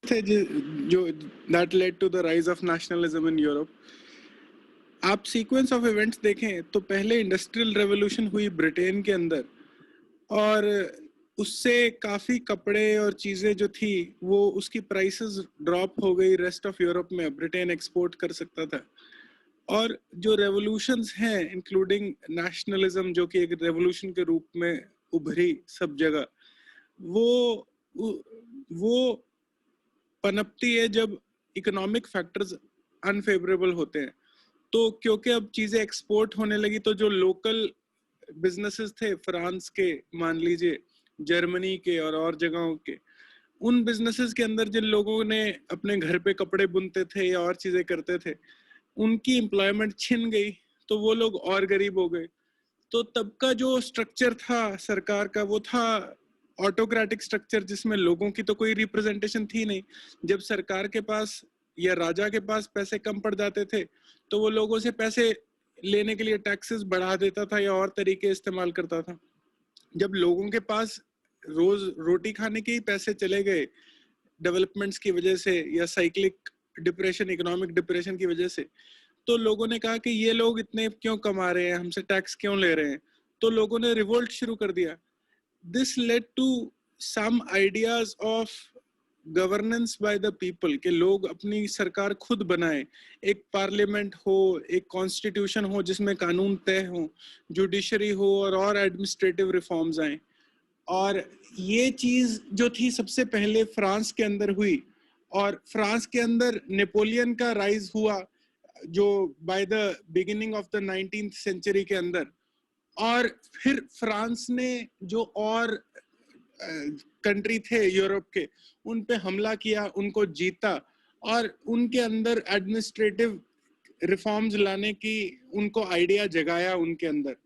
थे जो that led to the rise of nationalism in Europe. आप सीक्वेंस ऑफ इवेंट्स देखें तो पहले इंडस्ट्रियल रेवोल्यूशन हुई ब्रिटेन के अंदर, और उससे काफ़ी कपड़े और चीज़ें जो थी वो उसकी प्राइसेस ड्रॉप हो गई रेस्ट ऑफ यूरोप में, ब्रिटेन एक्सपोर्ट कर सकता था। और जो रेवोल्यूशंस हैं इंक्लूडिंग नेशनलिज्म जो कि एक रेवोल्यूशन के रूप में उभरी सब जगह, वो पनपती है जब इकोनॉमिक फैक्टर्स अनफेवरेबल होते हैं। तो क्योंकि अब चीज़ें एक्सपोर्ट होने लगी तो जो लोकल बिजनेसेस थे फ्रांस के, मान लीजिए जर्मनी के और जगहों के, उन बिजनेसेस के अंदर जिन लोगों ने अपने घर पे कपड़े बुनते थे या और चीज़ें करते थे, उनकी एम्प्लॉयमेंट छिन गई, तो वो लोग और गरीब हो गए। तो तब का जो स्ट्रक्चर था सरकार का वो था ऑटोक्रेटिक स्ट्रक्चर, जिसमें लोगों की तो कोई रिप्रेजेंटेशन थी नहीं। जब सरकार के पास या राजा के पास पैसे कम पड़ जाते थे तो वो लोगों से पैसे लेने के लिए टैक्सेस बढ़ा देता था या और तरीके इस्तेमाल करता था। जब लोगों के पास रोज रोटी खाने के ही पैसे चले गए डेवलपमेंट्स की वजह से या साइक्लिक डिप्रेशन, इकोनॉमिक डिप्रेशन की वजह से, तो लोगों ने कहा कि ये लोग इतने क्यों कमा रहे हैं, हमसे टैक्स क्यों ले रहे हैं, तो लोगों ने रिवोल्ट शुरू कर दिया। This led to some ideas of governance by the people, के लोग अपनी सरकार खुद बनाए, एक पार्लियामेंट हो, एक कॉन्स्टिट्यूशन हो जिसमें कानून तय हो, जुडिशरी हो और एडमिनिस्ट्रेटिव रिफॉर्म्स आए। और ये चीज जो थी सबसे पहले फ्रांस के अंदर हुई, और फ्रांस के अंदर नेपोलियन का राइज हुआ जो by the beginning of the 19th century के अंदर। और फिर फ्रांस ने जो और कंट्री थे यूरोप के, उन पे हमला किया, उनको जीता, और उनके अंदर एडमिनिस्ट्रेटिव रिफॉर्म्स लाने की उनको आइडिया जगाया उनके अंदर।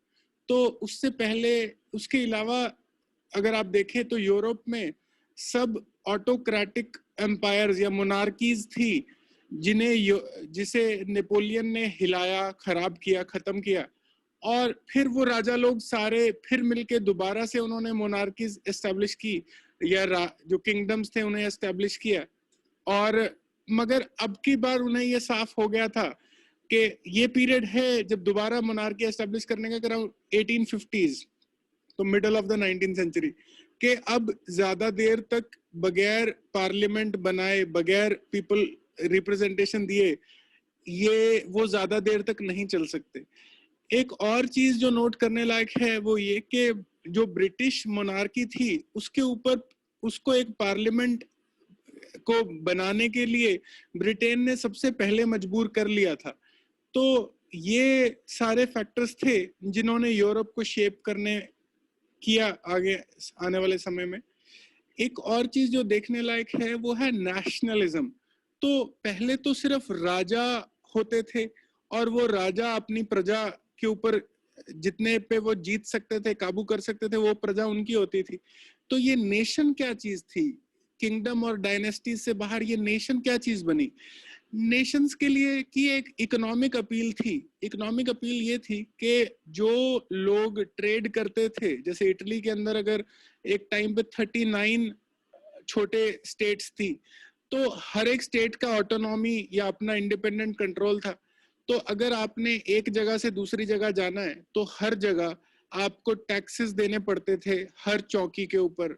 तो उससे पहले, उसके अलावा अगर आप देखें तो यूरोप में सब ऑटोक्रेटिक एम्पायर्स या मोनार्कीज थी जिसे नेपोलियन ने हिलाया, खराब किया, खत्म किया, और फिर वो राजा लोग सारे फिर मिलके दोबारा से उन्होंने मोनार्कीज एस्टेब्लिश की या जो किंगडम्स थे उन्हें एस्टेब्लिश किया। और मगर अब की बार उन्हें ये साफ हो गया था कि ये पीरियड है जब दोबारा मोनार्की एस्टेब्लिश करने का, अराउंड 1850s, तो middle of the 19th century, के अब ज्यादा देर तक बगैर पार्लियामेंट बनाए, बगैर पीपल रिप्रेजेंटेशन दिए, ये वो ज्यादा देर तक नहीं चल सकते। एक और चीज जो नोट करने लायक है वो ये कि जो ब्रिटिश मोनार्की थी उसके ऊपर, उसको एक पार्लियामेंट को बनाने के लिए ब्रिटेन ने सबसे पहले मजबूर कर लिया था। तो ये सारे फैक्टर्स थे जिन्होंने यूरोप को शेप करने किया आगे आने वाले समय में। एक और चीज जो देखने लायक है वो है नेशनलिज्म। तो पहले तो सिर्फ राजा होते थे और वो राजा अपनी प्रजा के ऊपर जितने पे वो जीत सकते थे, काबू कर सकते थे, वो प्रजा उनकी होती थी। तो ये नेशन क्या चीज थी, किंगडम और डायनेस्टी से बाहर ये नेशन क्या चीज बनी? नेशंस के लिए की एक इकोनॉमिक अपील थी। इकोनॉमिक अपील ये थी कि जो लोग ट्रेड करते थे, जैसे इटली के अंदर अगर एक टाइम पे 39 छोटे स्टेट्स थी, तो हर एक स्टेट का ऑटोनॉमी या अपना इंडिपेंडेंट कंट्रोल था। तो अगर आपने एक जगह से दूसरी जगह जाना है तो हर जगह आपको टैक्सेस देने पड़ते थे, हर चौकी के ऊपर।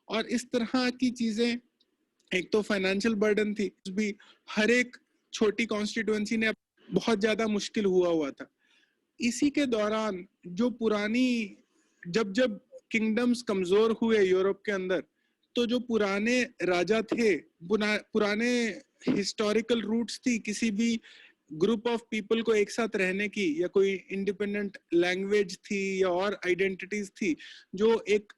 और इस तरह की चीजें, एक तो फाइनेंशियल बर्डन थी भी, हर एक छोटी कॉन्स्टिट्यूएंसी ने बहुत ज्यादा मुश्किल हुआ था। इसी के दौरान जो पुरानी, जब जब किंगडम्स कमजोर हुए यूरोप के अंदर, तो जो पुराने राजा थे, पुराने हिस्टोरिकल रूट्स थी किसी भी ग्रुप ऑफ पीपल को एक साथ रहने की, या कोई इंडिपेंडेंट लैंग्वेज थी या और आइडेंटिटीज थी जो एक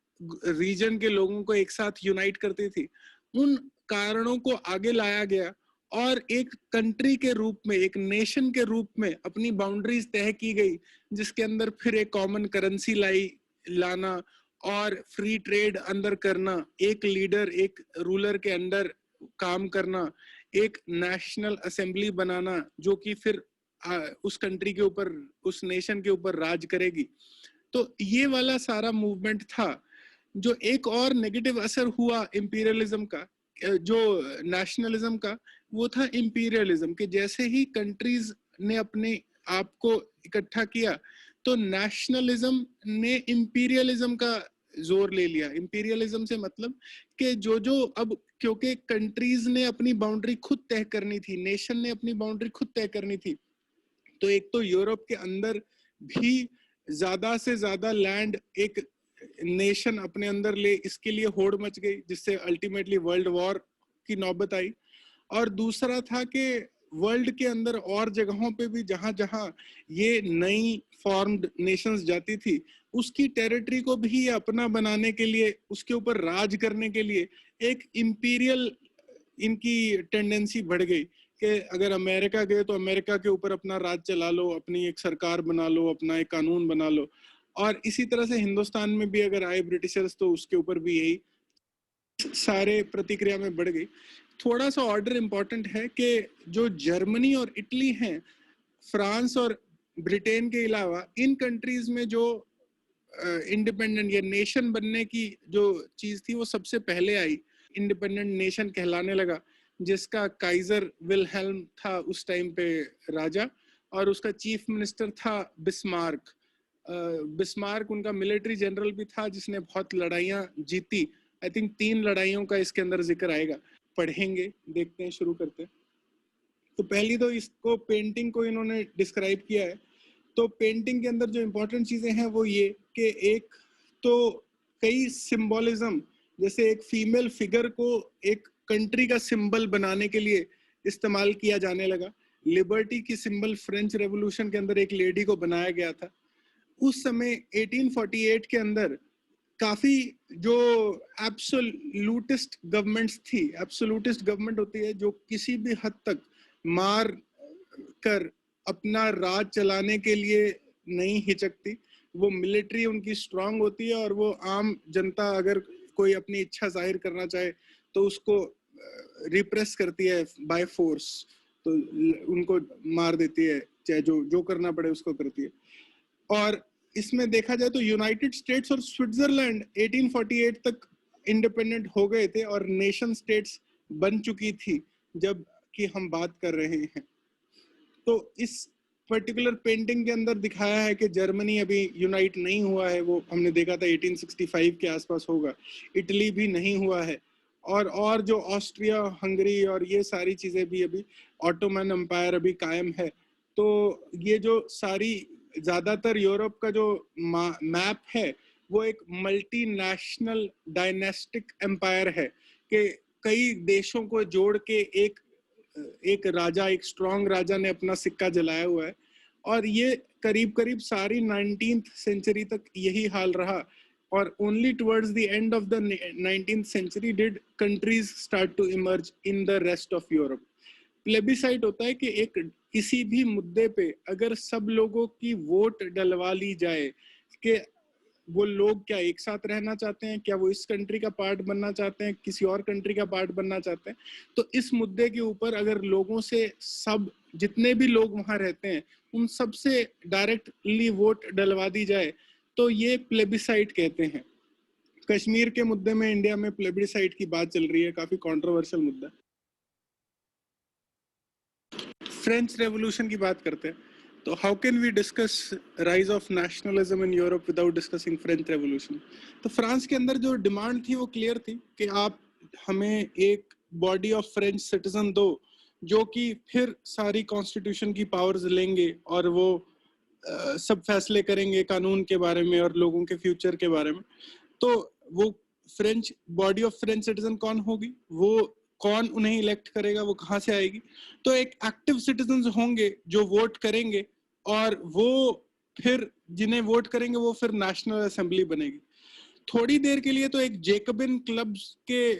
रीजन के लोगों को एक साथ यूनाइट करती थी, उन कारणों को आगे लाया गया और एक कंट्री के रूप में, एक नेशन के रूप में अपनी बाउंड्रीज तय की गई, जिसके अंदर फिर एक कॉमन करेंसी लाना और फ्री ट्रेड अंदर करना, एक लीडर, एक रूलर के अंडर काम करना, एक नेशनल असेंबली बनाना जो कि फिर उस कंट्री के ऊपर, उस नेशन के ऊपर राज करेगी। तो ये वाला सारा मूवमेंट था। जो एक और नेगेटिव असर हुआ इंपीरियलिज्म का, जो नेशनलिज्म का वो था इंपीरियलिज्म, कि जैसे ही कंट्रीज ने अपने आप को इकट्ठा किया तो नेशनलिज्म ने इंपीरियलिज्म का जोर ले लिया। इंपीरियलिज्म से मतलब कि जो जो अब क्योंकि कंट्रीज ने अपनी बाउंड्री खुद तय करनी थी, नेशन ने अपनी बाउंड्री खुद तय करनी थी, तो एक तो यूरोप के अंदर भी ज्यादा से ज्यादा लैंड एक नेशन अपने अंदर ले, इसके लिए होड़ मच गई, जिससे अल्टीमेटली वर्ल्ड वॉर की नौबत आई। और दूसरा था कि वर्ल्ड के अंदर और जगहों पे भी जहां जहां ये नई फॉर्म्ड नेशंस जाती थी, उसकी टेरिटरी को भी अपना बनाने के लिए, उसके ऊपर राज करने के लिए एक इंपीरियल इनकी टेंडेंसी बढ़ गई कि अगर अमेरिका गए तो अमेरिका के ऊपर अपना राज चला लो, अपनी एक सरकार बना लो, अपना एक कानून बना लो। और इसी तरह से हिंदुस्तान में भी अगर आए ब्रिटिशर्स तो उसके ऊपर भी यही सारे प्रतिक्रिया में बढ़ गई। थोड़ा सा ऑर्डर इंपॉर्टेंट है कि जो जर्मनी और इटली हैं, फ्रांस और ब्रिटेन के अलावा इन कंट्रीज में जो इंडिपेंडेंट या नेशन बनने की जो चीज थी वो सबसे पहले आई, इंडिपेंडेंट नेशन कहलाने लगा, जिसका काइजर विलहेल्म था उस टाइम पे राजा, और उसका चीफ मिनिस्टर था बिस्मार्क। बिस्मार्क उनका मिलिट्री जनरल भी था जिसने बहुत लड़ाइयां जीती। आई थिंक 3 लड़ाइयों का इसके अंदर जिक्र आएगा, पढ़ेंगे, देखते हैं, शुरू करते हैं। तो पहली तो इसको पेंटिंग को इन्होंने डिस्क्राइब किया है। तो पेंटिंग के अंदर जो इम्पोर्टेंट चीजें हैं वो ये कि एक तो कई सिंबोलिज्म, जैसे एक फीमेल फिगर को एक कंट्री का सिंबल बनाने के लिए इस्तेमाल किया जाने लगा। लिबर्टी की सिंबल फ्रेंच रेवोल्यूशन के अंदर एक लेडी को बनाया गया था। उस समय 1848 के अंदर काफी जो एब्सोल्यूटिस्ट गवर्नमेंट्स थी, एब्सोल्यूटिस्ट गवर्नमेंट होती है जो किसी भी हद तक मार कर अपना राज चलाने के लिए नहीं हिचकती, वो मिलिट्री उनकी स्ट्रांग होती है, और वो आम जनता अगर कोई अपनी इच्छा जाहिर करना चाहे तो उसको रिप्रेस करती है बाय फोर्स, तो उनको मार देती है, चाहे जो जो करना पड़े उसको करती है। और इसमें देखा जाए तो यूनाइटेड स्टेट्स और स्विट्जरलैंड 1848 तक इंडिपेंडेंट हो गए थे और नेशन स्टेट्स बन चुकी थी जब कि हम बात कर रहे हैं। तो इस पर्टिकुलर पेंटिंग के अंदर दिखाया है कि जर्मनी अभी यूनाइट नहीं हुआ है, वो हमने देखा था 1865 के आसपास होगा। इटली भी नहीं हुआ है, और जो ऑस्ट्रिया, हंगरी और ये सारी चीजें भी अभी, ऑटोमन एम्पायर अभी कायम है। तो ये जो सारी ज्यादातर यूरोप का जो मैप है वो एक मल्टीनेशनल डायनेस्टिक एम्पायर है कि कई देशों को जोड़ के एक राजा, एक स्ट्रॉन्ग राजा ने अपना सिक्का जलाया हुआ है। और ये करीब करीब सारी 19th सेंचुरी तक यही हाल रहा, और only towards the end of the 19th century did countries start to emerge in the rest of Europe. Plebiscite होता है कि एक किसी भी मुद्दे पे अगर सब लोगों की वोट डलवा ली जाए कि वो लोग क्या एक साथ रहना चाहते हैं, क्या वो इस कंट्री का पार्ट बनना चाहते हैं, किसी और कंट्री का पार्ट बनना चाहते हैं, तो इस मुद्दे के ऊपर अगर लोगों से, सब जितने भी लोग वहां रहते हैं उन सब से डायरेक्टली वोट डलवा दी जाए तो ये प्लेबिसाइट कहते हैं। कश्मीर के मुद्दे में इंडिया में प्लेबिसाइट की बात चल रही है, काफी कंट्रोवर्शियल मुद्दा। फ्रेंच रेवोल्यूशन की बात करते हैं तो how can we discuss rise of nationalism in Europe without discussing French revolution. तो फ्रांस के अंदर जो डिमांड थी वो क्लियर थी कि आप हमें एक बॉडी ऑफ फ्रेंच सिटीजन दो जो कि फिर सारी कॉन्स्टिट्यूशन की पावर्स लेंगे और वो सब फैसले करेंगे कानून के बारे में और लोगों के फ्यूचर के बारे में। तो वो French body of French citizen कौन होगी, वो कौन उन्हें इलेक्ट करेगा, वो कहाँ से आएगी। तो एक एक्टिव सिटीजन होंगे जो वोट करेंगे, और वो फिर जिन्हें वोट करेंगे वो फिर नेशनल असेंबली बनेगी। थोड़ी देर के लिए तो एक जेकबिन क्लब्स के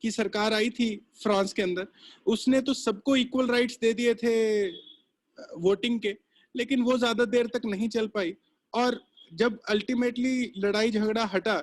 की सरकार आई थी फ्रांस के अंदर, उसने तो सबको इक्वल राइट्स दे दिए थे वोटिंग के, लेकिन वो ज्यादा देर तक नहीं चल पाई। और जब अल्टीमेटली लड़ाई झगड़ा हटा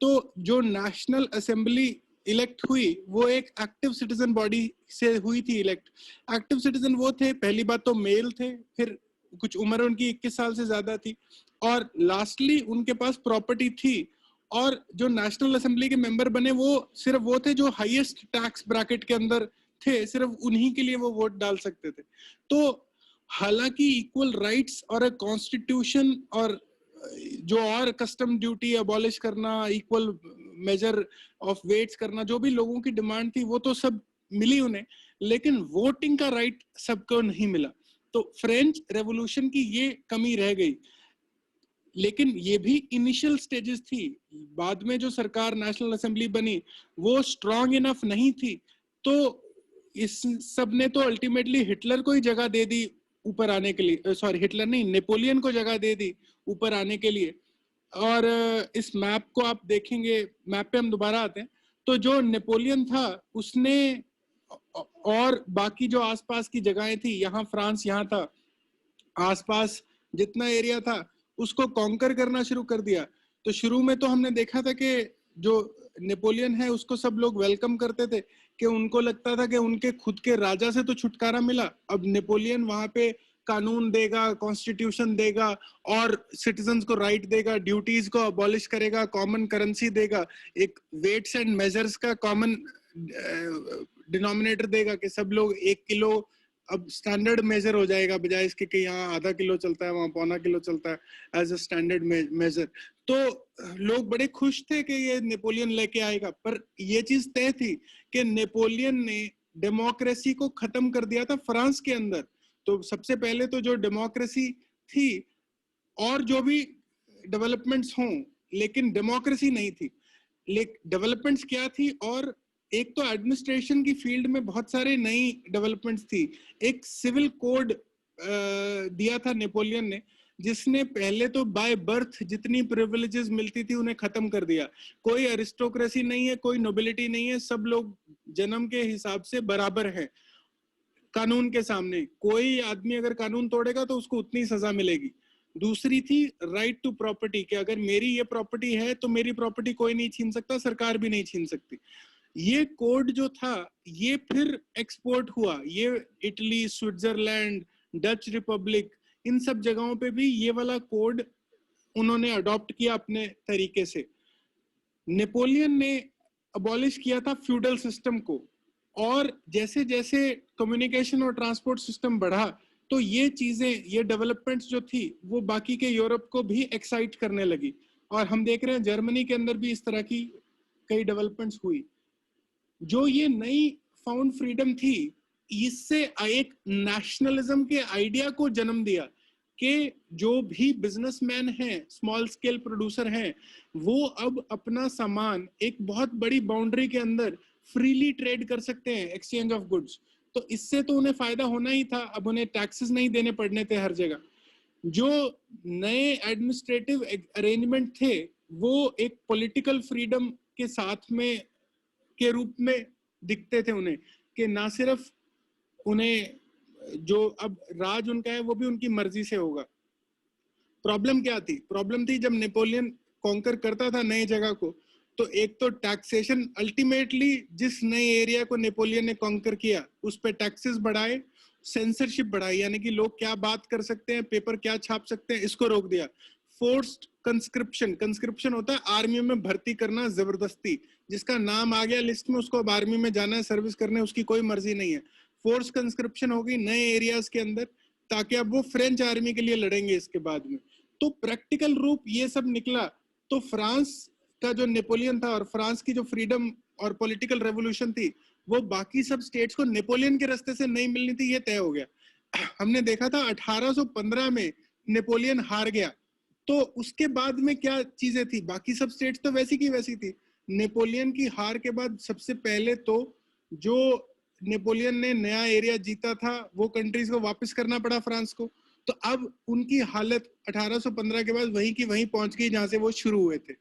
तो जो नेशनल असेंबली इलेक्ट हुई वो एक एक्टिव सिटीजन बॉडी से हुई थी इलेक्ट। एक्टिव सिटीजन वो थे, पहली बात तो मेल थे, फिर कुछ उम्र उनकी 21 साल से ज्यादा थी, और लास्टली उनके पास प्रॉपर्टी थी, और जो नेशनल असेंबली के मेंबर बने वो सिर्फ वो थे जो हाईएस्ट टैक्स ब्रैकेट के अंदर थे, सिर्फ उन्हीं के लिए वो वोट डाल सकते थे। तो हालांकि इक्वल राइट्स और अ कॉन्स्टिट्यूशन और जो और कस्टम ड्यूटी अबॉलिश करना, इक्वल मेजर ऑफ वेट्स करना, जो भी लोगों की डिमांड थी वो तो सब मिली उन्हें, लेकिन वोटिंग का राइट सबको नहीं मिला। तो फ्रेंच रेवोल्यूशन की ये कमी रह गई। लेकिन ये भी इनिशियल स्टेजेस थी, बाद में जो सरकार नेशनल असेंबली बनी वो स्ट्रांग इनफ नहीं थी। तो इस सब ने तो अल्टीमेटली हिटलर को ही जगह दे दी ऊपर आने के लिए, सॉरी हिटलर नहीं, नेपोलियन को जगह दे दी ऊपर आने के लिए। और इस मैप को आप देखेंगे, मैप पे हम दोबारा आते हैं, तो जो नेपोलियन था उसने और बाकी जो आसपास की जगहें थी, यहाँ फ्रांस यहाँ था, आसपास जितना एरिया था उसको कॉन्कर करना शुरू कर दिया। तो शुरू में तो हमने देखा था कि जो नेपोलियन है उसको सब लोग वेलकम करते थे, कि उनको लगता था कि उनके खुद के राजा से तो छुटकारा मिला, अब नेपोलियन वहां पे कानून देगा, कॉन्स्टिट्यूशन देगा और सिटीजन्स को राइट देगा, ड्यूटीज को अबॉलिश करेगा, कॉमन करेंसी देगा, एक वेट्स एंड मेजर्स का कॉमन डिनोमिनेटर देगा कि सब लोग 1 किलो अब स्टैंडर्ड मेजर हो जाएगा, बजाय इसके कि यहाँ आधा किलो चलता है वहां पौना किलो चलता है एज अ स्टैंडर्ड मेजर। तो लोग बड़े खुश थे कि ये नेपोलियन लेके आएगा, पर ये चीज तय थी कि नेपोलियन ने डेमोक्रेसी को खत्म कर दिया था फ्रांस के अंदर। तो सबसे पहले तो जो डेमोक्रेसी थी, और जो भी डेवलपमेंट्स हों, लेकिन डेमोक्रेसी नहीं थी। लेकिन डेवलपमेंट्स क्या थी, और एक तो एडमिनिस्ट्रेशन की फील्ड में बहुत सारे नई डेवलपमेंट्स थी। एक सिविल कोड दिया था नेपोलियन ने, जिसने पहले तो बाय बर्थ जितनी प्रिविलेजेस मिलती थी उन्हें खत्म कर दिया। कोई अरिस्टोक्रेसी नहीं है, कोई नोबिलिटी नहीं है, सब लोग जन्म के हिसाब से बराबर हैं कानून के सामने। कोई आदमी अगर कानून तोड़ेगा तो उसको उतनी सजा मिलेगी। दूसरी थी राइट टू प्रॉपर्टी, कि अगर मेरी ये प्रॉपर्टी है तो मेरी प्रॉपर्टी कोई नहीं छीन सकता, सरकार भी नहीं छीन सकती। ये कोड जो था ये फिर एक्सपोर्ट हुआ, ये इटली, स्विट्जरलैंड, डच रिपब्लिक, इन सब जगहों पे भी ये वाला कोड उन्होंने अडॉप्ट किया अपने तरीके से। नेपोलियन ने अबॉलिश किया था फ्यूडल सिस्टम को, और जैसे जैसे कम्युनिकेशन और ट्रांसपोर्ट सिस्टम बढ़ा तो ये चीजें, ये डेवलपमेंट्स जो थी वो बाकी के यूरोप को भी एक्साइट करने लगी। और हम देख रहे हैं जर्मनी के अंदर भी इस तरह की कई डेवलपमेंट्स हुई। जो ये नई फाउंड फ्रीडम थी, इससे एक नेशनलिज्म के आइडिया को जन्म दिया कि जो भी बिजनेसमैन हैं, स्मॉल स्केल प्रोड्यूसर हैं, वो अब अपना सामान एक बहुत बड़ी बाउंड्री के अंदर फ्रीली ट्रेड कर सकते हैं, एक्सचेंज ऑफ गुड्स। तो इससे तो उन्हें फायदा होना ही था, अब उन्हें टैक्सेस नहीं देने पड़ने थे हर जगह। जो नए एडमिनिस्ट्रेटिव अरेंजमेंट थे वो एक पॉलिटिकल फ्रीडम के साथ में के रूप में दिखते थे उन्हें, कि ना सिर्फ उन्हें जो अब राज उनका है वो भी उनकी मर्जी से होगा। प्रॉब्लम क्या थी? प्रॉब्लम थी जब नेपोलियन कॉन्कर करता था नई जगह को, तो एक तो टैक्सेशन, अल्टीमेटली जिस नए एरिया को नेपोलियन ने कॉन्कर किया उस पर टैक्सेस बढ़ाए, सेंसरशिप बढ़ाई, यानी कि लोग क्या बात कर सकते हैं, पेपर क्या छाप सकते हैं, इसको रोक दिया। फोर्स्ड कंस्क्रिप्शन, कंस्क्रिप्शन होता है आर्मी में भर्ती करना जबरदस्ती, जिसका नाम आ गया लिस्ट में उसको अब आर्मी में जाना है सर्विस करने, उसकी कोई मर्जी नहीं है। फोर्स कंस्क्रिप्शन होगी नए एरियाज के अंदर, ताकि अब वो फ्रेंच आर्मी के लिए लड़ेंगे इसके बाद में। तो प्रैक्टिकल रूप ये सब निकला। तो फ्रांस का जो नेपोलियन था और फ्रांस की जो फ्रीडम और पॉलिटिकल रेवोल्यूशन थी वो बाकी सब स्टेट्स को नेपोलियन के रास्ते से नहीं मिलनी थी, ये तय हो गया। हमने देखा था 1815 में नेपोलियन हार गया, तो उसके बाद में क्या चीजें थी, बाकी सब स्टेट्स तो वैसी की वैसी थी। नेपोलियन की हार के बाद सबसे पहले तो जो नेपोलियन ने नया एरिया जीता था वो कंट्रीज को वापस करना पड़ा फ्रांस को। तो अब उनकी हालत 1815 के बाद वहीं की वहीं पहुंच गई जहां से वो शुरू हुए थे।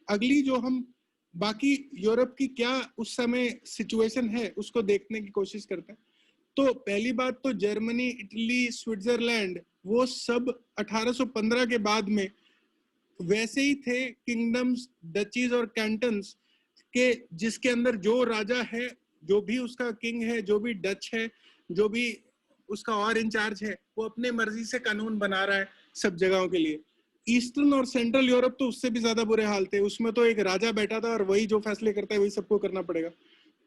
अगली जो हम बाकी यूरोप की क्या उस समय सिचुएशन है उसको देखने की कोशिश करते हैं। तो पहली बात तो जर्मनी, इटली, स्विट्जरलैंड, वो सब 1815 के बाद में वैसे ही थे किंगडम्स, डचीज और कैंटन्स के, जिसके अंदर जो राजा है, जो भी उसका किंग है, जो भी डच है, जो भी उसका और इंचार्ज है, वो अपने मर्जी से कानून बना रहा है सब जगहों के लिए। ईस्टर्न और सेंट्रल यूरोप तो उससे भी ज्यादा बुरे हाल थे, उसमें तो एक राजा बैठा था और वही जो फैसले करता है वही सबको करना पड़ेगा।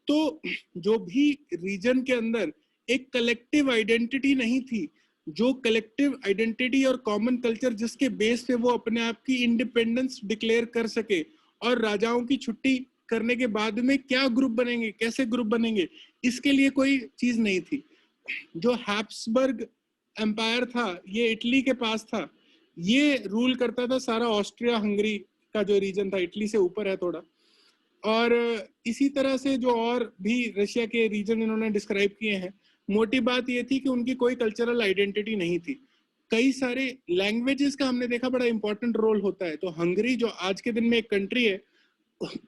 तो जो भी रीजन के अंदर एक कलेक्टिव आइडेंटिटी नहीं थी, जो कलेक्टिव आइडेंटिटी और कॉमन कल्चर जिसके बेस पे वो अपने आप की इंडिपेंडेंस डिक्लेयर कर सके, और राजाओं की छुट्टी करने के बाद में क्या ग्रुप बनेंगे, कैसे ग्रुप बनेंगे, इसके लिए कोई चीज नहीं थी। जो हैब्सबर्ग एम्पायर था ये इटली के पास था, ये रूल करता था सारा ऑस्ट्रिया हंगरी का जो रीजन था, इटली से ऊपर है थोड़ा। और इसी तरह से जो और भी रशिया के रीजन इन्होंने डिस्क्राइब किए हैं, मोटी बात ये थी कि उनकी कोई कल्चरल आइडेंटिटी नहीं थी। कई सारे लैंग्वेजेस का हमने देखा बड़ा इंपॉर्टेंट रोल होता है। तो हंगरी जो आज के दिन में एक कंट्री है,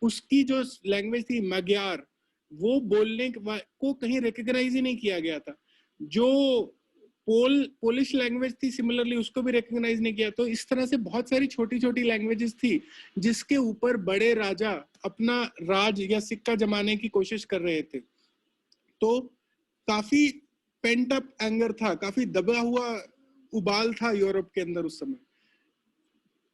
उसकी जो लैंग्वेज थी मैग्यार, वो बोलने को कहीं रिकग्नाइज ही नहीं किया गया था। जो पोलिश लैंग्वेज थी सिमिलरली उसको भी रिकग्नाइज नहीं किया। तो इस तरह से बहुत सारी छोटी छोटी लैंग्वेजेस थी जिसके ऊपर बड़े राजा अपना राज या सिक्का जमाने की कोशिश कर रहे थे। तो काफी पेंट अप एंगर था, काफी दबा हुआ उबाल था यूरोप के अंदर उस समय।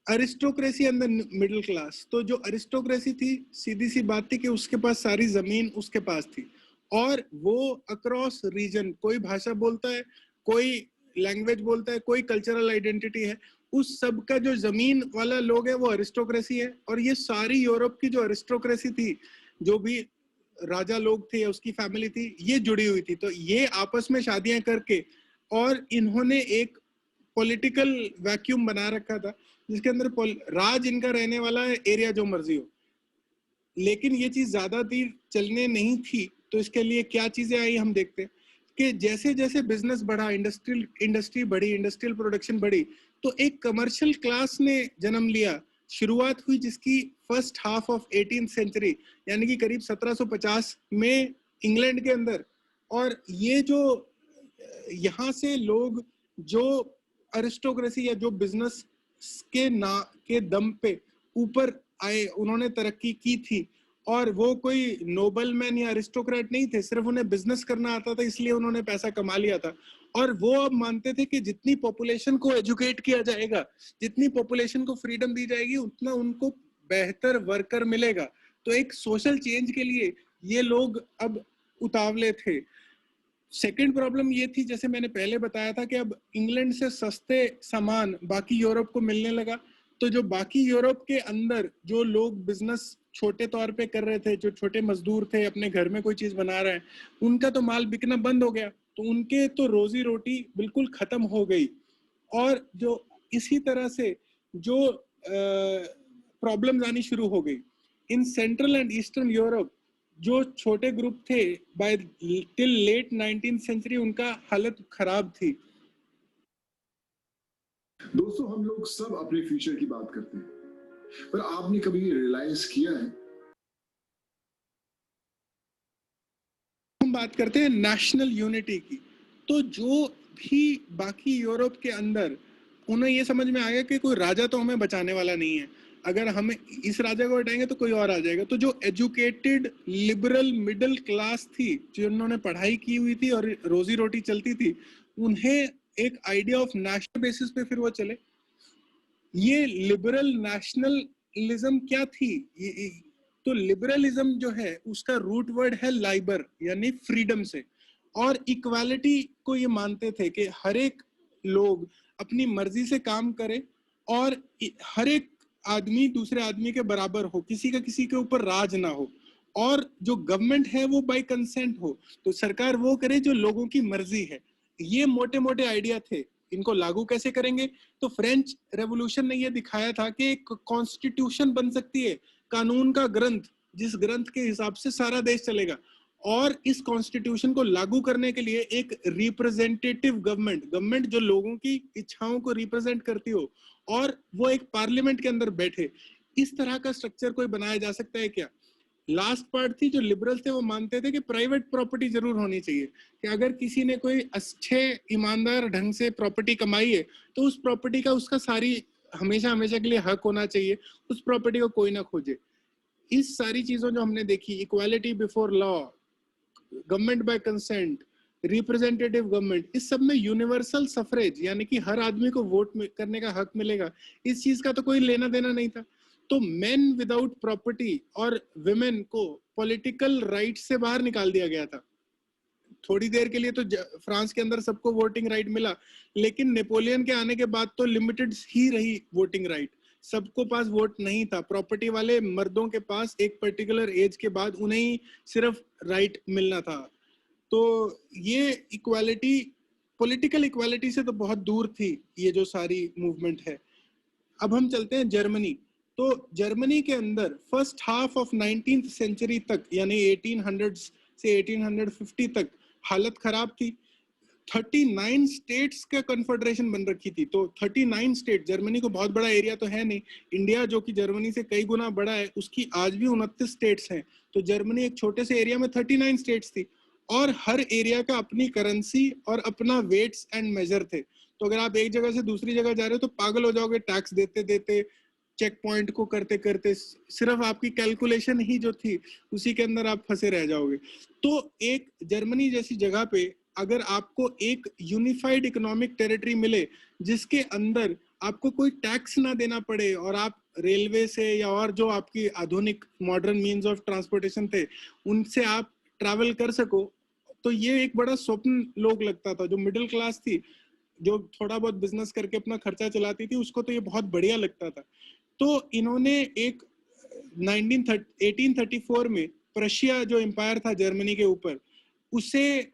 Aristocracy and the middle class, तो जो अरिस्टोक्रेसी थी सीधी सी बात थी कि उसके पास सारी जमीन उसके पास थी, और वो अक्रॉस रीजन कोई भाषा बोलता है, कोई लैंग्वेज बोलता है, कोई कल्चरल आइडेंटिटी है, उस सब का जो जमीन वाला लोग है वो अरिस्टोक्रेसी है। और ये सारी यूरोप की जो अरिस्टोक्रेसी थी, जो भी राजा लोग थे या उसकी फैमिली थी, ये जुड़ी हुई थी। तो ये आपस में शादियां करके और इन्होंने एक पॉलिटिकल वैक्यूम बना रखा था जिसके अंदर राज इनका रहने वाला है, एरिया जो मर्जी हो। लेकिन ये चीज ज्यादा देर चलने नहीं थी। तो इसके लिए क्या चीजें आई हम देखते हैं कि जैसे जैसे बिजनेस बढ़ा, इंडस्ट्री बढ़ी, इंडस्ट्रियल प्रोडक्शन बढ़ी, तो एक कमर्शियल क्लास ने जन्म लिया, शुरुआत हुई जिसकी first half of 18th century, यानी कि करीब 1750 में इंग्लैंड के अंदर। और ये जो यहाँ से लोग जो अरिस्टोक्रेसी या जो बिजनेस के दम पे ऊपर आए, उन्होंने तरक्की की थी, और वो कोई नोबल मैन या अरिस्टोक्रेट नहीं थे, सिर्फ उन्हें बिजनेस करना आता था इसलिए उन्होंने पैसा कमा लिया था। और वो अब मानते थे कि जितनी पॉपुलेशन को एजुकेट किया जाएगा, जितनी पॉपुलेशन को फ्रीडम दी जाएगी, उतना उनको बेहतर वर्कर मिलेगा। तो एक सोशल चेंज के लिए ये लोग अब उतावले थे। सेकंड प्रॉब्लम ये थी, जैसे मैंने पहले बताया था, कि अब इंग्लैंड से सस्ते सामान बाकी यूरोप को मिलने लगा। तो जो बाकी यूरोप के अंदर जो लोग बिजनेस छोटे तौर पे कर रहे थे, जो छोटे मजदूर थे अपने घर में कोई चीज बना रहे हैं, उनका तो माल बिकना बंद हो गया, तो उनके तो रोजी रोटी बिल्कुल खत्म हो गई। और जो इसी तरह से जो प्रॉब्लम्स आनी शुरू हो गई in central and eastern Europe, जो छोटे ग्रुप थे bye till late 19th century, उनका हालत खराब थी। दोस्तों, हम लोग सब अपने फ्यूचर की बात करते हैं, पर आपने कभी रियलाइज किया है, हम बात करते हैं नेशनल यूनिटी की, तो जो भी बाकी यूरोप के अंदर उन्हें ये समझ में आ गया कि कोई राजा तो हमें बचाने वाला नहीं है, अगर हम इस राजा को हटाएंगे तो कोई और आ जाएगा। तो जो एजुकेटेड लिबरल मिडिल क्लास थी, जिन्होंने पढ़ाई की हुई थी और रोजी रोटी चलती थी, उन्हें एक आइडिया ऑफ नेशनल बेसिस पे फिर वो चले। ये लिबरल नेशनलिज्म क्या थी? तो लिबरलिज्म जो है उसका रूट वर्ड है लाइबर, यानी फ्रीडम से, और इक्वालिटी को ये मानते थे कि हर एक लोग अपनी मर्जी से काम करे और हर एक आदमी दूसरे आदमी के बराबर हो, किसी का किसी के ऊपर राज ना हो, और जो गवर्नमेंट है वो बाय कंसेंट हो, तो सरकार वो करे जो लोगों की मर्जी है। ये मोटे मोटे आइडिया थे। इनको लागू कैसे करेंगे? तो फ्रेंच रेवोल्यूशन ने यह दिखाया था कि एक कॉन्स्टिट्यूशन बन सकती है, कानून का ग्रंथ, जिस ग्रंथ के हिसाब से सारा देश चलेगा। और इस कॉन्स्टिट्यूशन को लागू करने के लिए एक रिप्रेजेंटेटिव गवर्नमेंट जो लोगों की इच्छाओं को रिप्रेजेंट करती हो, और वो एक पार्लियामेंट के अंदर बैठे। इस तरह का स्ट्रक्चर कोई बनाया जा सकता है क्या? लास्ट पार्ट थी, जो लिबरल थे वो मानते थे कि प्राइवेट प्रॉपर्टी जरूर होनी चाहिए, कि अगर किसी ने कोई अच्छे ईमानदार ढंग से प्रॉपर्टी कमाई है तो उस प्रॉपर्टी का उसका सारी हमेशा हमेशा के लिए हक होना चाहिए, उस प्रॉपर्टी को कोई ना खोजे। इस सारी चीजों जो हमने देखी, equality before law, government by consent, representative government, इस सब में यूनिवर्सल सफरेज यानी कि हर आदमी को वोट करने का हक मिलेगा, इस चीज का तो कोई लेना देना नहीं था। तो मेन विदाउट प्रॉपर्टी और विमेन को पॉलिटिकल राइट से बाहर निकाल दिया गया था। थोड़ी देर के लिए तो फ्रांस के अंदर सबको वोटिंग राइट मिला, लेकिन नेपोलियन के आने के बाद तो लिमिटेड ही रही वोटिंग राइट, सबको पास वोट नहीं था। प्रॉपर्टी वाले मर्दों के पास एक पर्टिकुलर एज के बाद उन्हें ही सिर्फ राइट मिलना था। तो ये इक्वालिटी, पॉलिटिकल इक्वालिटी से तो बहुत दूर थी ये जो सारी मूवमेंट है। अब हम चलते हैं जर्मनी। तो जर्मनी के अंदर first half of 19th century तक यानी 1800 से 1850 तक हालत खराब थी। 39 स्टेट्स का कन्फेडरेशन बन रखी थी। तो 39 स्टेट, जर्मनी को बहुत बड़ा एरिया तो है नहीं, इंडिया जो कि जर्मनी से कई गुना बड़ा है उसकी आज भी 29 स्टेट्स हैं। तो जर्मनी एक छोटे से एरिया में 39 स्टेट्स थी और हर एरिया का अपनी करेंसी और अपना वेट्स एंड मेजर थे। तो अगर आप एक जगह से दूसरी जगह जा रहे हो तो पागल हो जाओगे, टैक्स देते देते, चेक पॉइंट को करते करते, सिर्फ आपकी कैलकुलेशन ही जो थी उसी के अंदर आप फंसे रह जाओगे। तो एक जर्मनी जैसी जगह पे अगर आपको एक यूनिफाइड इकोनॉमिक टेरिटरी मिले जिसके अंदर आपको कोई टैक्स ना देना पड़े और आप रेलवे से या और जो आपकी आधुनिक मॉडर्न मीन्स ऑफ ट्रांसपोर्टेशन थे उनसे आप ट्रैवल कर सको, तो ये एक बड़ा स्वप्न लोग लगता था। जो मिडिल क्लास थी, जो थोड़ा बहुत बिजनेस करके अपना खर्चा चलाती थी, उसको तो ये बहुत बढ़िया लगता था। तो इन्होंने एक 1834 में प्रशिया जो एम्पायर था जर्मनी के ऊपर, उसे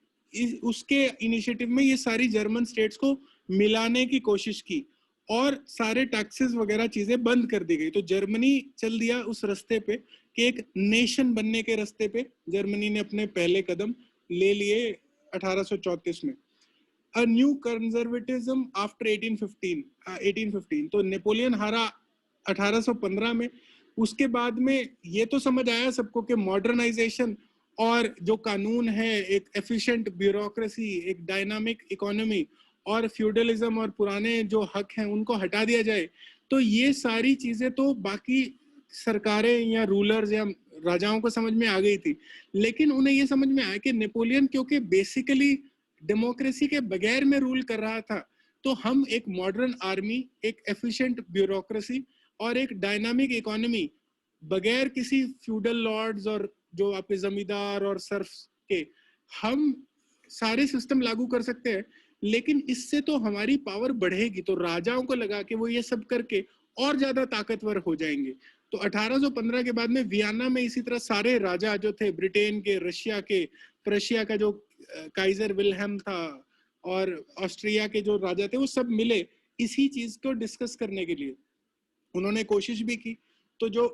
उसके इनिशिएटिव में ये सारी जर्मन स्टेट्स को मिलाने की कोशिश की और सारे टैक्सेस वगैरह चीजें बंद कर दी गई। तो जर्मनी चल दिया उस रास्ते पे कि एक नेशन बनने के रास्ते पे जर्मनी ने अपने पहले कदम ले लिए 1834 में। A new conservatism after 1815। तो नेपोलियन हारा 1815 में। उसके बाद में ये तो समझ आया सबको कि मॉडर्नाइजेशन और जो कानून है, एक एफिशिएंट ब्यूरोक्रेसी, एक डायनामिक इकोनॉमी और फ्यूडलिज्म और पुराने जो हक हैं उनको हटा दिया जाए। तो ये सारी चीजें तो बाकी सरकारें या रूलर्स या राजाओं को समझ में आ गई थी, लेकिन उन्हें ये समझ में आया कि नेपोलियन क्योंकि बेसिकली डेमोक्रेसी के बगैर में रूल कर रहा था, तो हम एक मॉडर्न आर्मी, एक एफिशिएंट ब्यूरोक्रेसी और एक डायनामिक इकोनॉमी बगैर किसी फ्यूडल लॉर्ड्स और जो आपके जमींदार और सर्फ के, हम सारे सिस्टम लागू कर सकते हैं, लेकिन इससे तो हमारी पावर बढ़ेगी। तो राजाओं को लगा कि वो ये सब करके और ज्यादा ताकतवर हो जाएंगे। तो 1815 के बाद में वियना में इसी तरह सारे राजा जो थे, ब्रिटेन के, रशिया के, प्रशिया का जो काइजर विल्हेम था और ऑस्ट्रिया के जो राजा थे, वो सब मिले इसी चीज को डिस्कस करने के लिए। उन्होंने कोशिश भी की। तो जो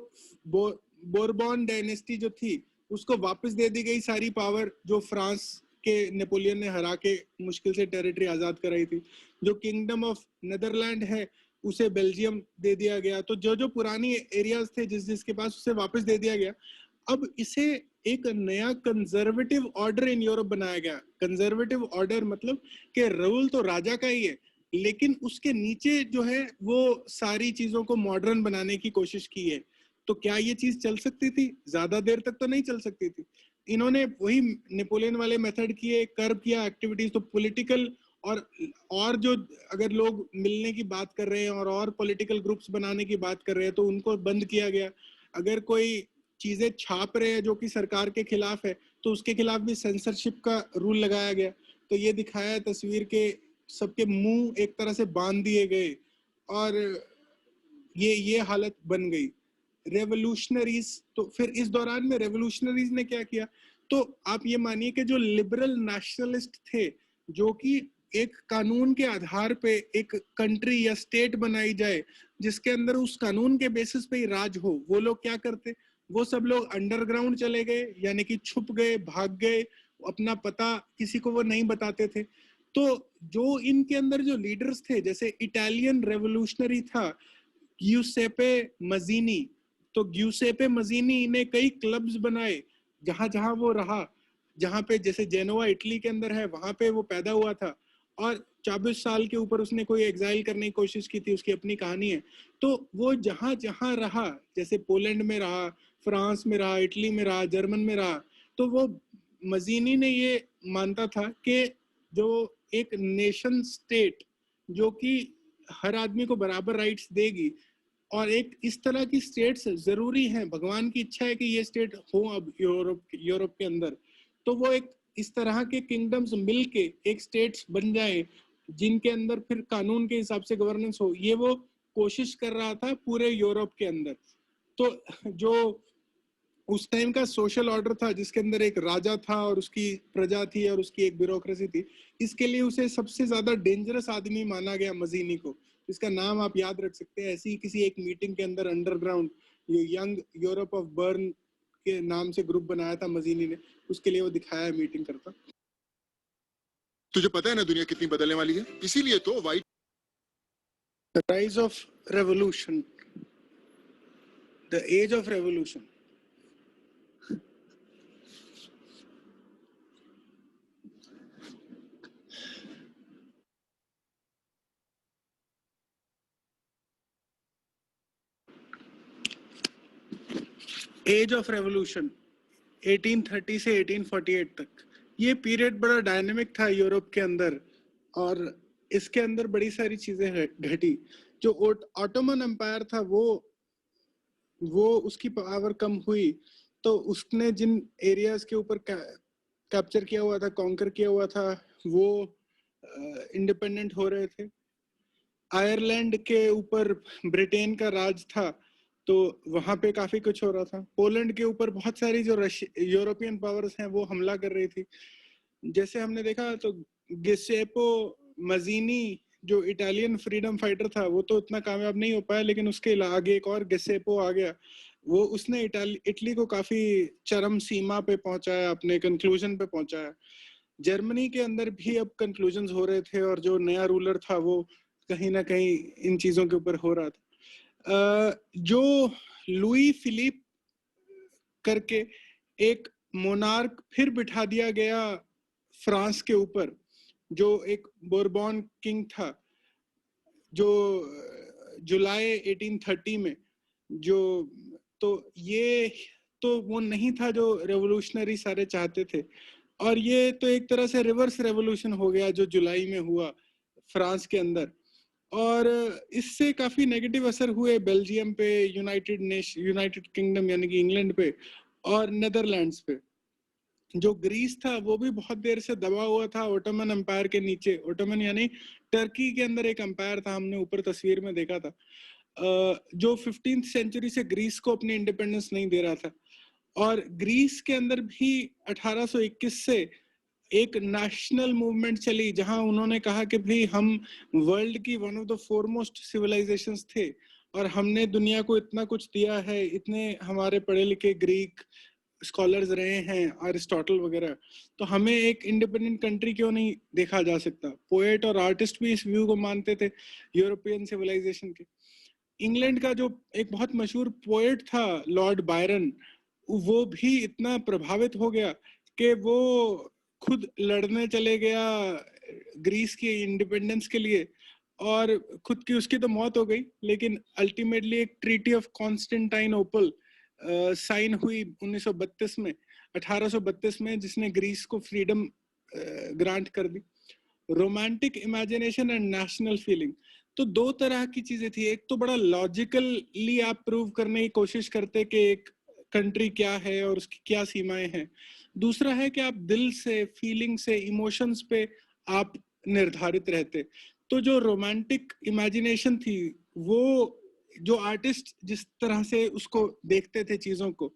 बोरबॉन डायनेस्टी जो थी उसको वापस दे दी गई सारी पावर, जो फ्रांस के नेपोलियन ने हरा के मुश्किल से टेरिटरी आजाद कराई थी। जो किंगडम ऑफ नेदरलैंड है उसे बेल्जियम दे दिया गया। तो जो जो पुरानी एरियाज थे जिसके पास, उसे वापस दे दिया गया। अब इसे एक नया कंजर्वेटिव ऑर्डर इन यूरोप बनाया गया। कंजर्वेटिव ऑर्डर मतलब कि रूल तो राजा का ही है, लेकिन उसके नीचे जो है वो सारी चीजों को मॉडर्न बनाने की कोशिश की है। तो क्या ये चीज चल सकती थी? ज्यादा देर तक तो नहीं चल सकती थी। इन्होंने वही नेपोलियन वाले मेथड किए, कर्व किया एक्टिविटीज। तो पॉलिटिकल और जो अगर लोग मिलने की बात कर रहे हैं और पॉलिटिकल ग्रुप्स बनाने की बात कर रहे हैं तो उनको बंद किया गया। अगर कोई चीजें छाप रहे हैं जो कि सरकार के खिलाफ है तो उसके खिलाफ भी सेंसरशिप का रूल लगाया गया। तो ये दिखाया तस्वीर के सबके मुंह एक तरह से बांध दिए गए और ये हालत बन गई। रेवोल्यूशनरीज, तो फिर इस दौरान में रेवोल्यूशनरीज ने क्या किया? तो आप ये मानिए कि जो लिबरल नेशनलिस्ट थे, जो कि एक कानून के आधार पे एक कंट्री या स्टेट बनाई जाए जिसके अंदर उस कानून के बेसिस पे ही राज हो, वो लोग क्या करते? वो सब लोग अंडरग्राउंड चले गए, यानी कि छुप गए, भाग गए, अपना पता किसी को वो नहीं बताते थे। तो जो इनके अंदर जो लीडर्स थे, जैसे इटालियन रेवोल्यूशनरी था ग्यूसेपे मजीनी। तो ग्यूसेपे मजीनी ने कई क्लब्स बनाए जहां जहां वो रहा, जहां पे जैसे जेनोवा इटली के अंदर है वहां पे वो पैदा हुआ था और 24 साल के ऊपर उसने कोई एग्जाइल करने की कोशिश की थी, उसकी अपनी कहानी है। तो वो जहां जहां रहा, जैसे पोलैंड में रहा, फ्रांस में रहा, इटली में रहा, जर्मन में रहा, तो वो मजीनी ने ये मानता था कि जो एक नेशन स्टेट जो कि हर आदमी को बराबर राइट्स देगी, और एक इस तरह की स्टेट्स जरूरी हैं, भगवान की इच्छा है कि ये स्टेट हो अब यूरोप के अंदर, तो वो एक इस तरह के किंगडम्स मिलके एक स्टेट्स बन जाए जिनके अंदर फिर कानून के हिसाब से गवर्नेंस हो, ये वो कोशिश कर रहा था पूरे यूरोप के अंदर। तो जो उस टाइम का सोशल ऑर्डर था जिसके अंदर एक राजा था और उसकी प्रजा थी और उसकी एक ब्यूरोक्रेसी थी, इसके लिए उसे सबसे ज्यादा डेंजरस आदमी माना गया मजीनी को। इसका नाम आप याद रख सकते हैं, ऐसी किसी एक मीटिंग के अंदर अंडरग्राउंड ये यंग यूरोप ऑफ बर्न के नाम से ग्रुप बनाया था मजीनी ने, उसके लिए वो दिखाया है मीटिंग करता। तुझे पता है ना दुनिया कितनी बदलने वाली है, इसीलिए तो वाइट the rise of revolution, the age of revolution. Age of revolution 1830 से 1848 तक, ये पीरियड बड़ा डायनेमिक था यूरोप के अंदर, और इसके अंदर बड़ी सारी चीजें घटी। जो ऑटोमन एम्पायर था वो उसकी पावर कम हुई, तो उसने जिन एरियाज के ऊपर कैप्चर किया हुआ था, कॉन्कर किया हुआ था, वो इंडिपेंडेंट हो रहे थे। आयरलैंड के ऊपर ब्रिटेन का राज था, तो वहां पे काफी कुछ हो रहा था। पोलैंड के ऊपर बहुत सारी जो यूरोपियन पावर्स हैं वो हमला कर रही थी। जैसे हमने देखा तो गिसेपो मजीनी जो इटालियन फ्रीडम फाइटर था, वो तो इतना कामयाब नहीं हो पाया, लेकिन उसके आगे एक और गिसेपो आ गया, वो उसने इटली को काफी चरम सीमा पे पहुंचाया, अपने कंक्लूजन पे पहुंचाया। जर्मनी के अंदर भी अब कंक्लूजन हो रहे थे, और जो नया रूलर था वो कहीं ना कहीं इन चीजों के ऊपर हो रहा था। जो लुई फिलिप करके एक मोनार्क फिर बिठा दिया गया फ्रांस के ऊपर, जो एक बोरबॉन किंग था, जो जुलाई 1830 में, जो तो ये तो वो नहीं था जो रेवोल्यूशनरी सारे चाहते थे, और ये तो एक तरह से रिवर्स रेवोल्यूशन हो गया जो जुलाई में हुआ फ्रांस के अंदर, और इससे काफी नेगेटिव असर हुए बेल्जियम पे, यूनाइटेड किंगडम यानी कि इंग्लैंड पे, और नेदरलैंड्स पे। जो ग्रीस था वो भी बहुत देर से दबा हुआ था ओटोमन एम्पायर के नीचे। ओटोमन यानी टर्की के अंदर एक एम्पायर था, हमने ऊपर तस्वीर में देखा था, जो 15th सेंचुरी से ग्रीस को अपनी इंडिपेंडेंस नहीं दे रहा था। और ग्रीस के अंदर भी 1821 से एक नेशनल मूवमेंट चली, जहां उन्होंने कहा कि भाई हम वर्ल्ड की one of the foremost civilisations थे, और हमने दुनिया को इतना कुछ दिया है, इतने हमारे पढ़े लिखे ग्रीक स्कॉलर्स रहे हैं, अरिस्टोटल वगैरह, तो हमें एक इंडिपेंडेंट कंट्री क्यों नहीं देखा जा सकता। पोएट और आर्टिस्ट भी इस व्यू को मानते थे यूरोपियन सिविलाइजेशन के। इंग्लैंड का जो एक बहुत मशहूर पोएट था लॉर्ड बायरन, वो भी इतना प्रभावित हो गया कि वो खुद लड़ने चले गया ग्रीस की इंडिपेंडेंस के लिए, और खुद की उसकी तो मौत हो गई, लेकिन अल्टीमेटली एक ट्रीटी ऑफ कॉन्स्टेंटाइनोपल साइन हुई 1932 में, 1832 में, जिसने ग्रीस को फ्रीडम ग्रांट कर दी। Romantic imagination and national feeling, तो दो तरह की चीजें थी। एक तो बड़ा लॉजिकली आप प्रूव करने की कोशिश करते कि एक कंट्री क्या है और उसकी क्या सीमाएं हैं। दूसरा है कि आप दिल से, फीलिंग से, इमोशंस पे आप निर्धारित रहते। तो जो रोमांटिक इमेजिनेशन थी, वो जो आर्टिस्ट जिस तरह से उसको देखते थे चीजों को,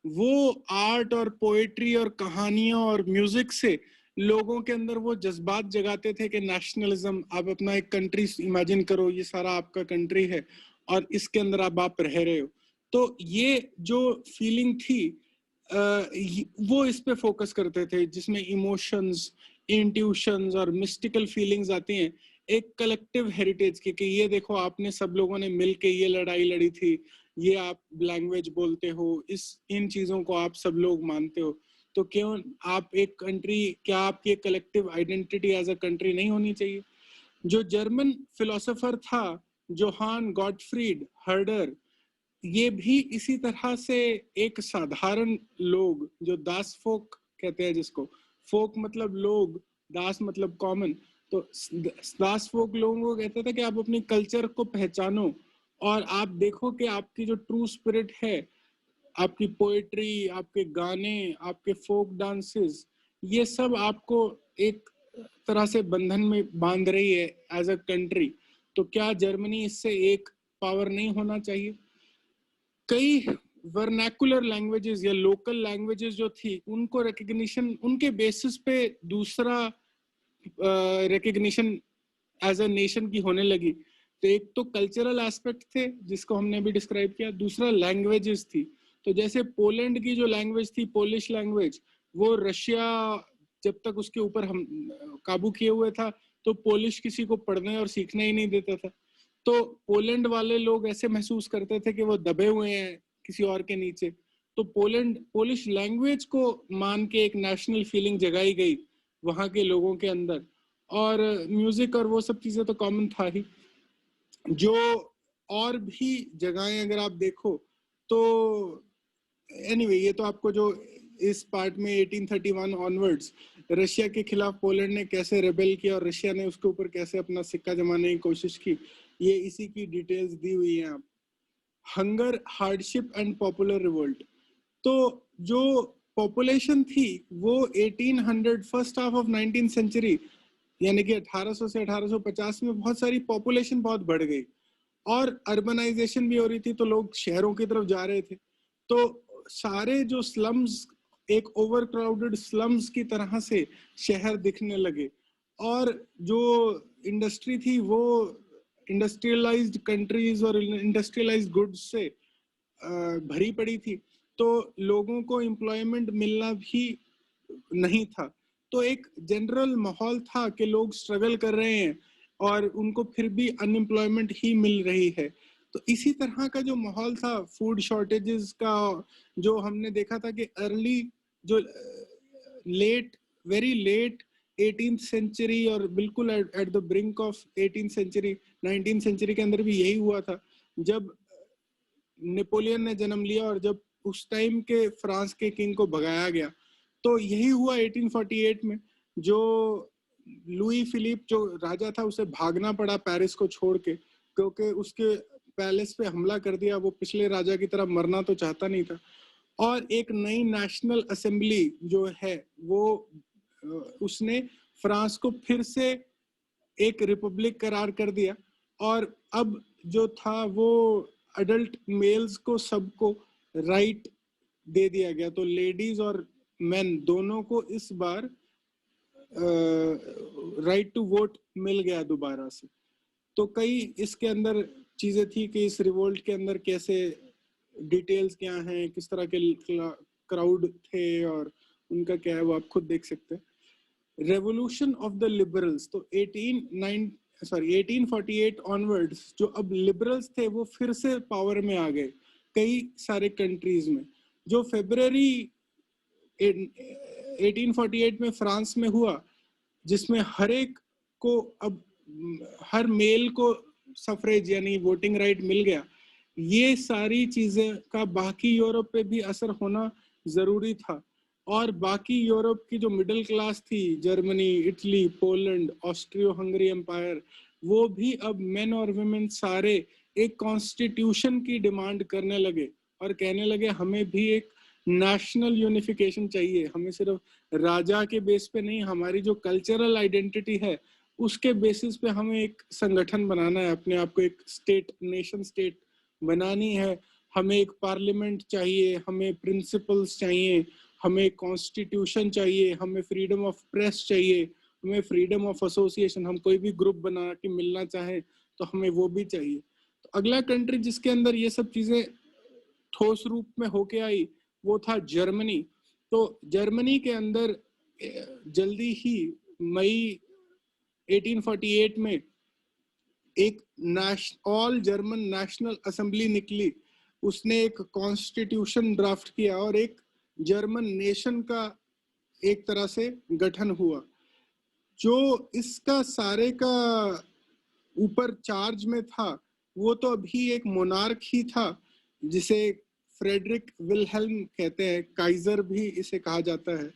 वो आर्ट और पोएट्री और कहानियों और म्यूजिक से लोगों के अंदर वो जज्बात जगाते थे कि नेशनलिज्म, आप अपना एक कंट्री इमेजिन करो, ये सारा आपका कंट्री है और इसके अंदर आप रह रहे हो। तो ये जो फीलिंग थी वो इस पे फोकस करते थे, जिसमें इमोशंस, इंट्यूशंस और मिस्टिकल फीलिंग्स आती हैं एक कलेक्टिव हेरिटेज की, कि ये देखो आपने सब लोगों ने मिलके ये लड़ाई लड़ी थी, ये आप लैंग्वेज बोलते हो, इन चीजों को आप सब लोग मानते हो, तो क्यों आप एक कंट्री, क्या आपकी एक collective identity as a country नहीं होनी चाहिए। जो जर्मन फिलोसोफर था जोहान गॉटफ्रीड हर्डर, ये भी इसी तरह से एक साधारण लोग जो दास फोक कहते हैं जिसको, फोक मतलब लोग, दास मतलब कॉमन। तो दास फोक लोगों को कहता था कि आप अपनी कल्चर को पहचानो और आप देखो कि आपकी जो ट्रू स्पिरिट है, आपकी पोएट्री, आपके गाने, आपके फोक डांसेस, ये सब आपको एक तरह से बंधन में बांध रही है एज अ कंट्री। तो क्या जर्मनी इससे एक पावर नहीं होना चाहिए? कई वर्नैकुलर लैंग्वेजेस या लोकल लैंग्वेजेस जो थी, उनको रिकग्निशन उनके बेसिस पे दूसरा रिकग्निशन एज अ नेशन की होने लगी। तो एक तो कल्चरल एस्पेक्ट थे जिसको हमने अभी डिस्क्राइब किया, दूसरा लैंग्वेजेस थी। तो जैसे पोलैंड की जो लैंग्वेज थी, पोलिश लैंग्वेज, वो रशिया जब तक उसके ऊपर हम काबू किए हुए था तो पोलिश किसी को पढ़ने और सीखने ही नहीं देता था। तो पोलैंड वाले लोग ऐसे महसूस करते थे कि वो दबे हुए हैं किसी और के नीचे। तो पोलैंड पोलिश लैंग्वेज को मान के एक नेशनल फीलिंग जगाई गई वहां के लोगों के अंदर। और म्यूजिक और वो सब चीजें तो कॉमन था ही। जो और भी जगहें अगर आप देखो तो एनीवे ये तो आपको जो इस पार्ट में 1831 ऑनवर्ड्स रशिया के खिलाफ पोलैंड ने कैसे रेबेल किया और रशिया ने उसके ऊपर कैसे अपना सिक्का जमाने की कोशिश की, ये इसी की डिटेल्स दी हुई है। आप hunger, hardship and popular revolt. तो जो पॉपुलेशन थी वो 1800 first half of 19th century यानी कि 1800 से 1850 में बहुत सारी पॉपुलेशन बहुत बढ़ गई और अर्बनाइजेशन भी हो रही थी, तो लोग शहरों की तरफ जा रहे थे। तो सारे जो स्लम्स, एक ओवर क्राउडेड स्लम्स की तरह से शहर दिखने लगे और जो इंडस्ट्री थी वो इंडस्ट्रियलाइज्ड कंट्रीज और इंडस्ट्रियलाइज्ड गुड्स से भरी पड़ी थी। तो लोगों को एम्प्लॉयमेंट मिलना भी नहीं था। तो एक जनरल माहौल था कि लोग स्ट्रगल कर रहे हैं और उनको फिर भी अनएम्प्लॉयमेंट ही मिल रही है। तो इसी तरह का जो माहौल था, फूड शॉर्टेजेस का, जो हमने देखा था कि अर्ली जो late, very late 18th century और बिल्कुल at the brink of 18th century, 19th century के अंदर भी यही हुआ था जब नेपोलियन ने जन्म लिया और जब उस टाइम के फ्रांस के किंग को भगाया गया। तो यही हुआ 1848 में, जो लुई फिलिप जो राजा था उसे भागना पड़ा पेरिस को छोड़ के, क्योंकि उसके पैलेस पे हमला कर दिया। वो पिछले राजा की तरह मरना तो चाहता नहीं था। और एक नई नेशनल असेंबली जो है वो उसने फ्रांस को फिर से एक रिपब्लिक करार कर दिया। और अब जो था वो अडल्ट मेल्स को सबको राइट दे दिया गया। तो लेडीज और मेन दोनों को इस बार राइट टू वोट मिल गया दोबारा से। तो कई इसके अंदर चीजें थी कि इस रिवोल्ट के अंदर कैसे डिटेल्स क्या हैं, किस तरह के क्राउड थे और उनका क्या है, वो आप खुद देख सकते हैं। रेवोल्यूशन ऑफ द लिबरल्स, तो 1848 ऑनवर्ड्स जो अब लिबरल्स थे वो फिर से पावर में आ गए कई सारे कंट्रीज में। जो फरवरी 1848 में फ्रांस में हुआ, जिसमें हर एक को अब हर मेल को सफरेज यानी वोटिंग राइट मिल गया, ये सारी चीजें का बाकी यूरोप पे भी असर होना जरूरी था। और बाकी यूरोप की जो मिडिल क्लास थी, Germany, Italy, Poland, Austro Hungary empire, वो भी अब मेन और वुमेन सारे एक कॉन्स्टिट्यूशन की डिमांड करने लगे और कहने लगे हमें भी एक नेशनल यूनिफिकेशन चाहिए। हमें सिर्फ राजा के बेस पे नहीं, हमारी जो कल्चरल आइडेंटिटी है उसके बेसिस पे हमें एक संगठन बनाना है, अपने आप को एक स्टेट, नेशन स्टेट बनानी है। हमें एक पार्लियामेंट चाहिए, हमें प्रिंसिपल्स चाहिए, हमें कॉन्स्टिट्यूशन चाहिए, हमें फ्रीडम ऑफ प्रेस चाहिए, हमें फ्रीडम ऑफ एसोसिएशन। हम कोई भी ग्रुप बना के मिलना चाहें तो हमें वो भी चाहिए। तो अगला कंट्री जिसके अंदर ये सब चीजें ठोस रूप में होके आई वो था जर्मनी। तो जर्मनी के अंदर जल्दी ही मई 1848 में एक ऑल जर्मन नेशनल असेंबली निकली। उसने एक कॉन्स्टिट्यूशन ड्राफ्ट किया और एक जर्मन नेशन का एक तरह से गठन हुआ। जो इसका सारे का ऊपर चार्ज में था वो तो अभी एक मोनार्क ही था, जिसे फ्रेडरिक विल्हेल्म कहते हैं, काइजर भी इसे कहा जाता है।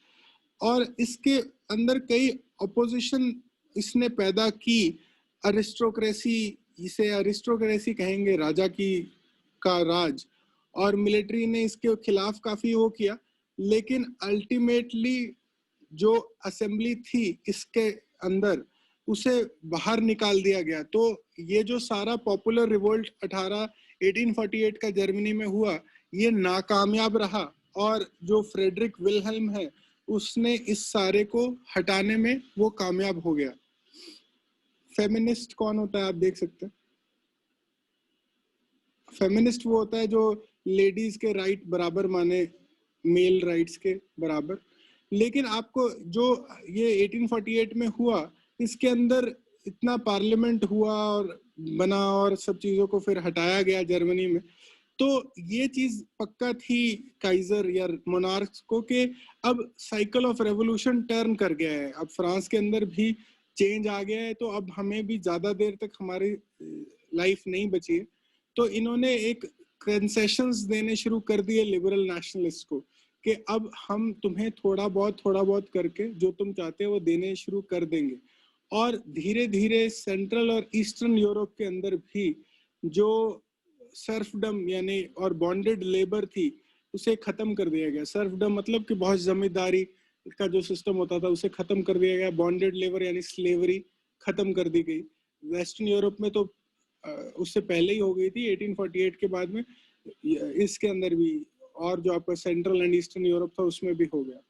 और इसके अंदर कई अपोजिशन इसने पैदा की। अरिस्टोक्रेसी, इसे अरिस्टोक्रेसी कहेंगे, राजा की का राज, और मिलिट्री ने इसके खिलाफ काफी वो किया, लेकिन अल्टीमेटली जो असेंबली थी इसके अंदर उसे बाहर निकाल दिया गया। तो ये जो सारा पॉपुलर रिवोल्ट 1848 का जर्मनी में हुआ, ये नाकामयाब रहा, और जो फ्रेडरिक विल्हेल्म है उसने इस सारे को हटाने में वो कामयाब हो गया। फेमिनिस्ट कौन होता है आप देख सकते हैं। फेमिनिस्ट वो होता है जो लेडीज के राइट बराबर माने, मेल राइट्स के बराबर। लेकिन आपको जो ये 1848 में हुआ, इसके अंदर इतना पार्लियामेंट हुआ और बना और सब चीजों को फिर हटाया गया जर्मनी में। तो ये चीज पक्का थी काइजर या मोनार्क्स को कि अब साइकिल ऑफ रेवोल्यूशन टर्न कर गया है, अब फ्रांस के अंदर भी चेंज आ गया है, तो अब हमें भी ज्यादा देर तक हमारी लाइफ नहीं बची है। तो इन्होंने एक कंसेशंस देने शुरू कर दिए लिबरल नेशनलिस्ट को कि अब हम तुम्हें थोड़ा बहुत करके जो तुम चाहते हो वो देने शुरू कर देंगे। और धीरे धीरे सेंट्रल और ईस्टर्न यूरोप के अंदर भी जो सर्फडम यानी और बॉन्डेड लेबर थी उसे खत्म कर दिया गया। सर्फडम मतलब कि बहुत जमींदारी का जो सिस्टम होता था उसे खत्म कर दिया गया। बॉन्डेड लेबर यानी स्लेवरी खत्म कर दी गई। वेस्टर्न यूरोप में तो उससे पहले ही हो गई थी 1848 के बाद में, इसके अंदर भी, और जो आपका सेंट्रल एंड ईस्टर्न यूरोप था उसमें भी हो गया।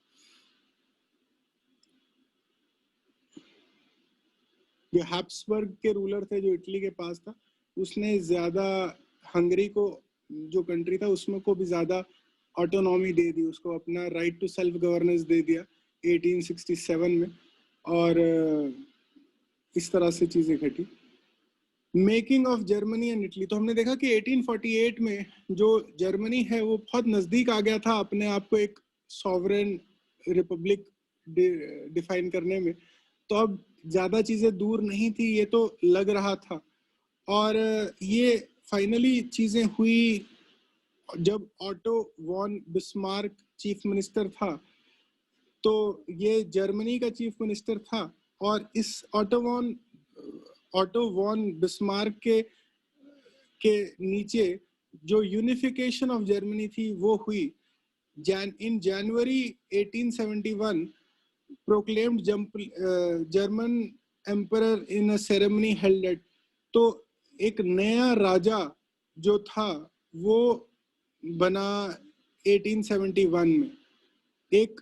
जो हैब्सबर्ग के रूलर थे जो इटली के पास था, उसने ज्यादा हंगरी को जो कंट्री था उसमें को भी ज्यादा ऑटोनॉमी दे दी, उसको अपना राइट टू सेल्फ गवर्नेंस दे दिया 1867 में। और इस तरह से चीजें घटी। Making of Germany and Italy, तो हमने देखा कि 1848 में जो जर्मनी है वो बहुत नजदीक आ गया था अपने आप को एक सॉवरेन रिपब्लिक डिफाइन करने में। तो अब ज्यादा चीजें दूर नहीं थी, ये तो लग रहा था। और ये फाइनली चीजें हुई जब Otto von Bismarck chief minister था। तो ये जर्मनी का चीफ मिनिस्टर था, और इस ऑटो वॉन बिस्मार्क के नीचे जो यूनिफिकेशन ऑफ जर्मनी थी वो हुई। इन जनवरी 1871 proclaimed German emperor in a ceremony held at, तो एक नया राजा जो था वो बना 1871 में। एक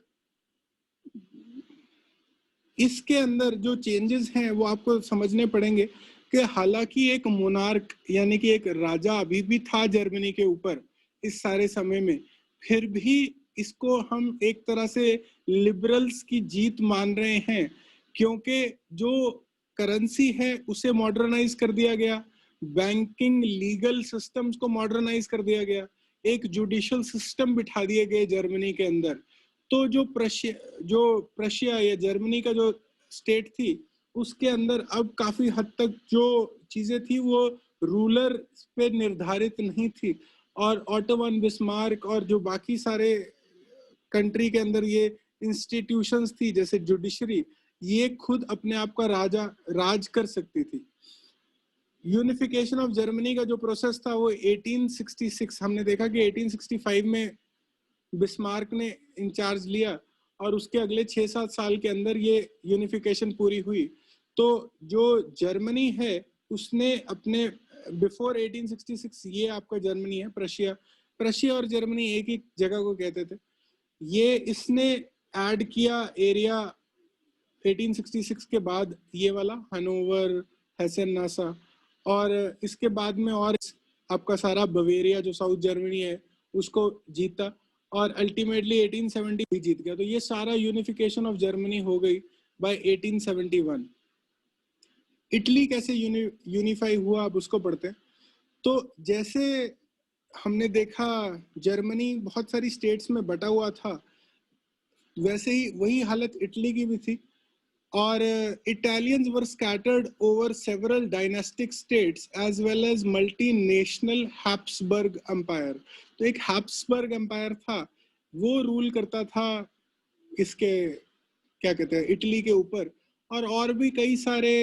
इसके अंदर जो चेंजेस हैं वो आपको समझने पड़ेंगे कि हालांकि एक मोनार्क यानी कि एक राजा अभी भी था जर्मनी के ऊपर इस सारे समय में, फिर भी इसको हम एक तरह से लिबरल्स की जीत मान रहे हैं, क्योंकि जो करेंसी है उसे मॉडर्नाइज कर दिया गया, बैंकिंग लीगल सिस्टम्स को मॉडर्नाइज कर दिया गया, एक जुडिशियल सिस्टम बिठा दिए गए जर्मनी के अंदर। तो जो प्रशिया या जर्मनी का जो स्टेट थी उसके अंदर अब काफी हद तक जो चीजें थी वो रूलर पे निर्धारित नहीं थी, और ऑटो वन बिस्मार्क और जो बाकी सारे कंट्री के अंदर ये इंस्टीट्यूशंस थी जैसे जुडिशरी, ये खुद अपने आप का राज कर सकती थी। यूनिफिकेशन ऑफ जर्मनी का जो प्रोसेस था वो 1866, हमने देखा कि 1865 में बिस्मार्क ने इंचार्ज लिया और उसके अगले 6-7 साल के अंदर ये यूनिफिकेशन पूरी हुई। तो जो जर्मनी है उसने अपने बिफोर 1866, ये आपका जर्मनी है, प्रशिया और जर्मनी एक ही जगह को कहते थे। ये इसने ऐड किया एरिया 1866 के बाद, ये वाला हनोवर, हेसेन, नासा, और इसके बाद में और आपका सारा बवेरिया जो साउथ जर्मनी है उसको जीता, और अल्टीमेटली 1870 भी जीत गया। तो ये सारा यूनिफिकेशन ऑफ जर्मनी हो गई बाय 1871। इटली कैसे यूनिफाई हुआ अब उसको पढ़ते हैं। तो जैसे हमने देखा जर्मनी बहुत सारी स्टेट्स में बटा हुआ था, वैसे ही वही हालत इटली की भी थी, और Italians were scattered over several dynastic states as well as multinational Habsburg Empire। तो एक Habsburg Empire था, वो रूल करता था इसके क्या कहते हैं, इटली के ऊपर, और भी कई सारे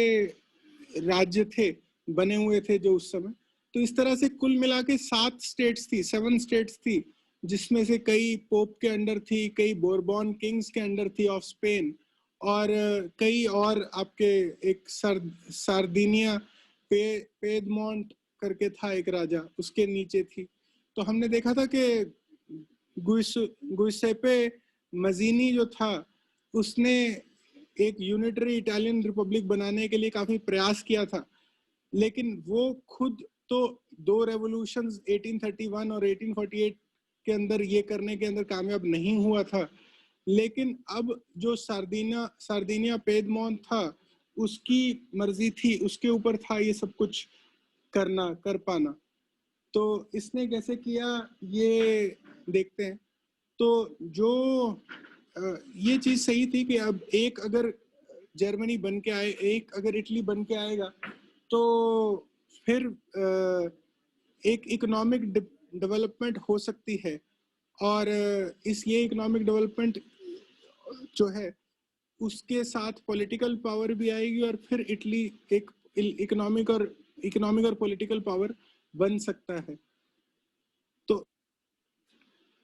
राज्य थे, बने हुए थे जो उस समय। तो इस तरह से कुल मिला के 7 स्टेट्स थी, जिसमें से कई पोप के अंडर थी, कई बोरबॉन किंग्स के अंडर थी ऑफ स्पेन, और कई और आपके एक सार्दिनिया पेदमोंट करके था एक राजा, उसके नीचे थी। तो हमने देखा था कि गुइसेपे मजीनी जो था, उसने एक यूनिटरी इटालियन रिपब्लिक बनाने के लिए काफी प्रयास किया था, लेकिन वो खुद तो 2 रेवोल्यूशंस 1831 और 1848 के अंदर ये करने के अंदर कामयाब नहीं हुआ था। लेकिन अब जो सार्दिनिया पेदमोंट था, उसकी मर्जी थी, उसके ऊपर था ये सब कुछ कर पाना। तो इसने कैसे किया ये देखते हैं। तो जो ये चीज सही थी कि अब एक अगर जर्मनी बन के आए, एक अगर इटली बन के आएगा, तो फिर एक इकोनॉमिक डेवलपमेंट हो सकती है, और ये इकोनॉमिक डेवलपमेंट जो है उसके साथ पॉलिटिकल पावर भी आएगी, और फिर इटली एक इकोनॉमिक और पॉलिटिकल पावर बन सकता है।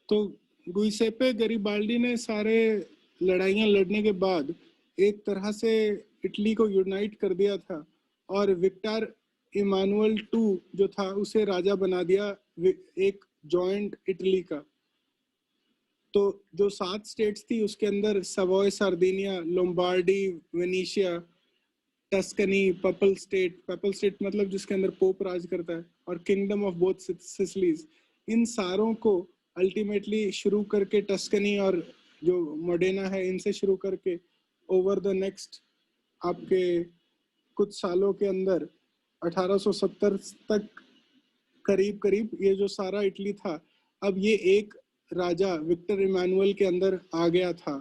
तो गुइसेपे गरिबाल्डी ने सारे लड़ाइयाँ लड़ने के बाद एक तरह से इटली को यूनाइट कर दिया था, और विक्टर इमानुअल टू जो था उसे राजा बना दिया एक जॉइंट इटली का। तो जो 7 स्टेट्स थी उसके अंदर Savoy, Sardinia, Lombardy, Venetia, Tuscany, purple state मतलब जिसके अंदर पोप राज करता है, और किंगडम ऑफ बोथ सिसिलीज, इन सारों को अल्टीमेटली शुरू करके टस्कनी और जो मोडेना है इनसे शुरू करके ओवर द नेक्स्ट आपके कुछ सालों के अंदर 1870 तक करीब ये जो सारा इटली था, अब ये एक राजा विक्टर इमानुअल के अंदर आ गया था।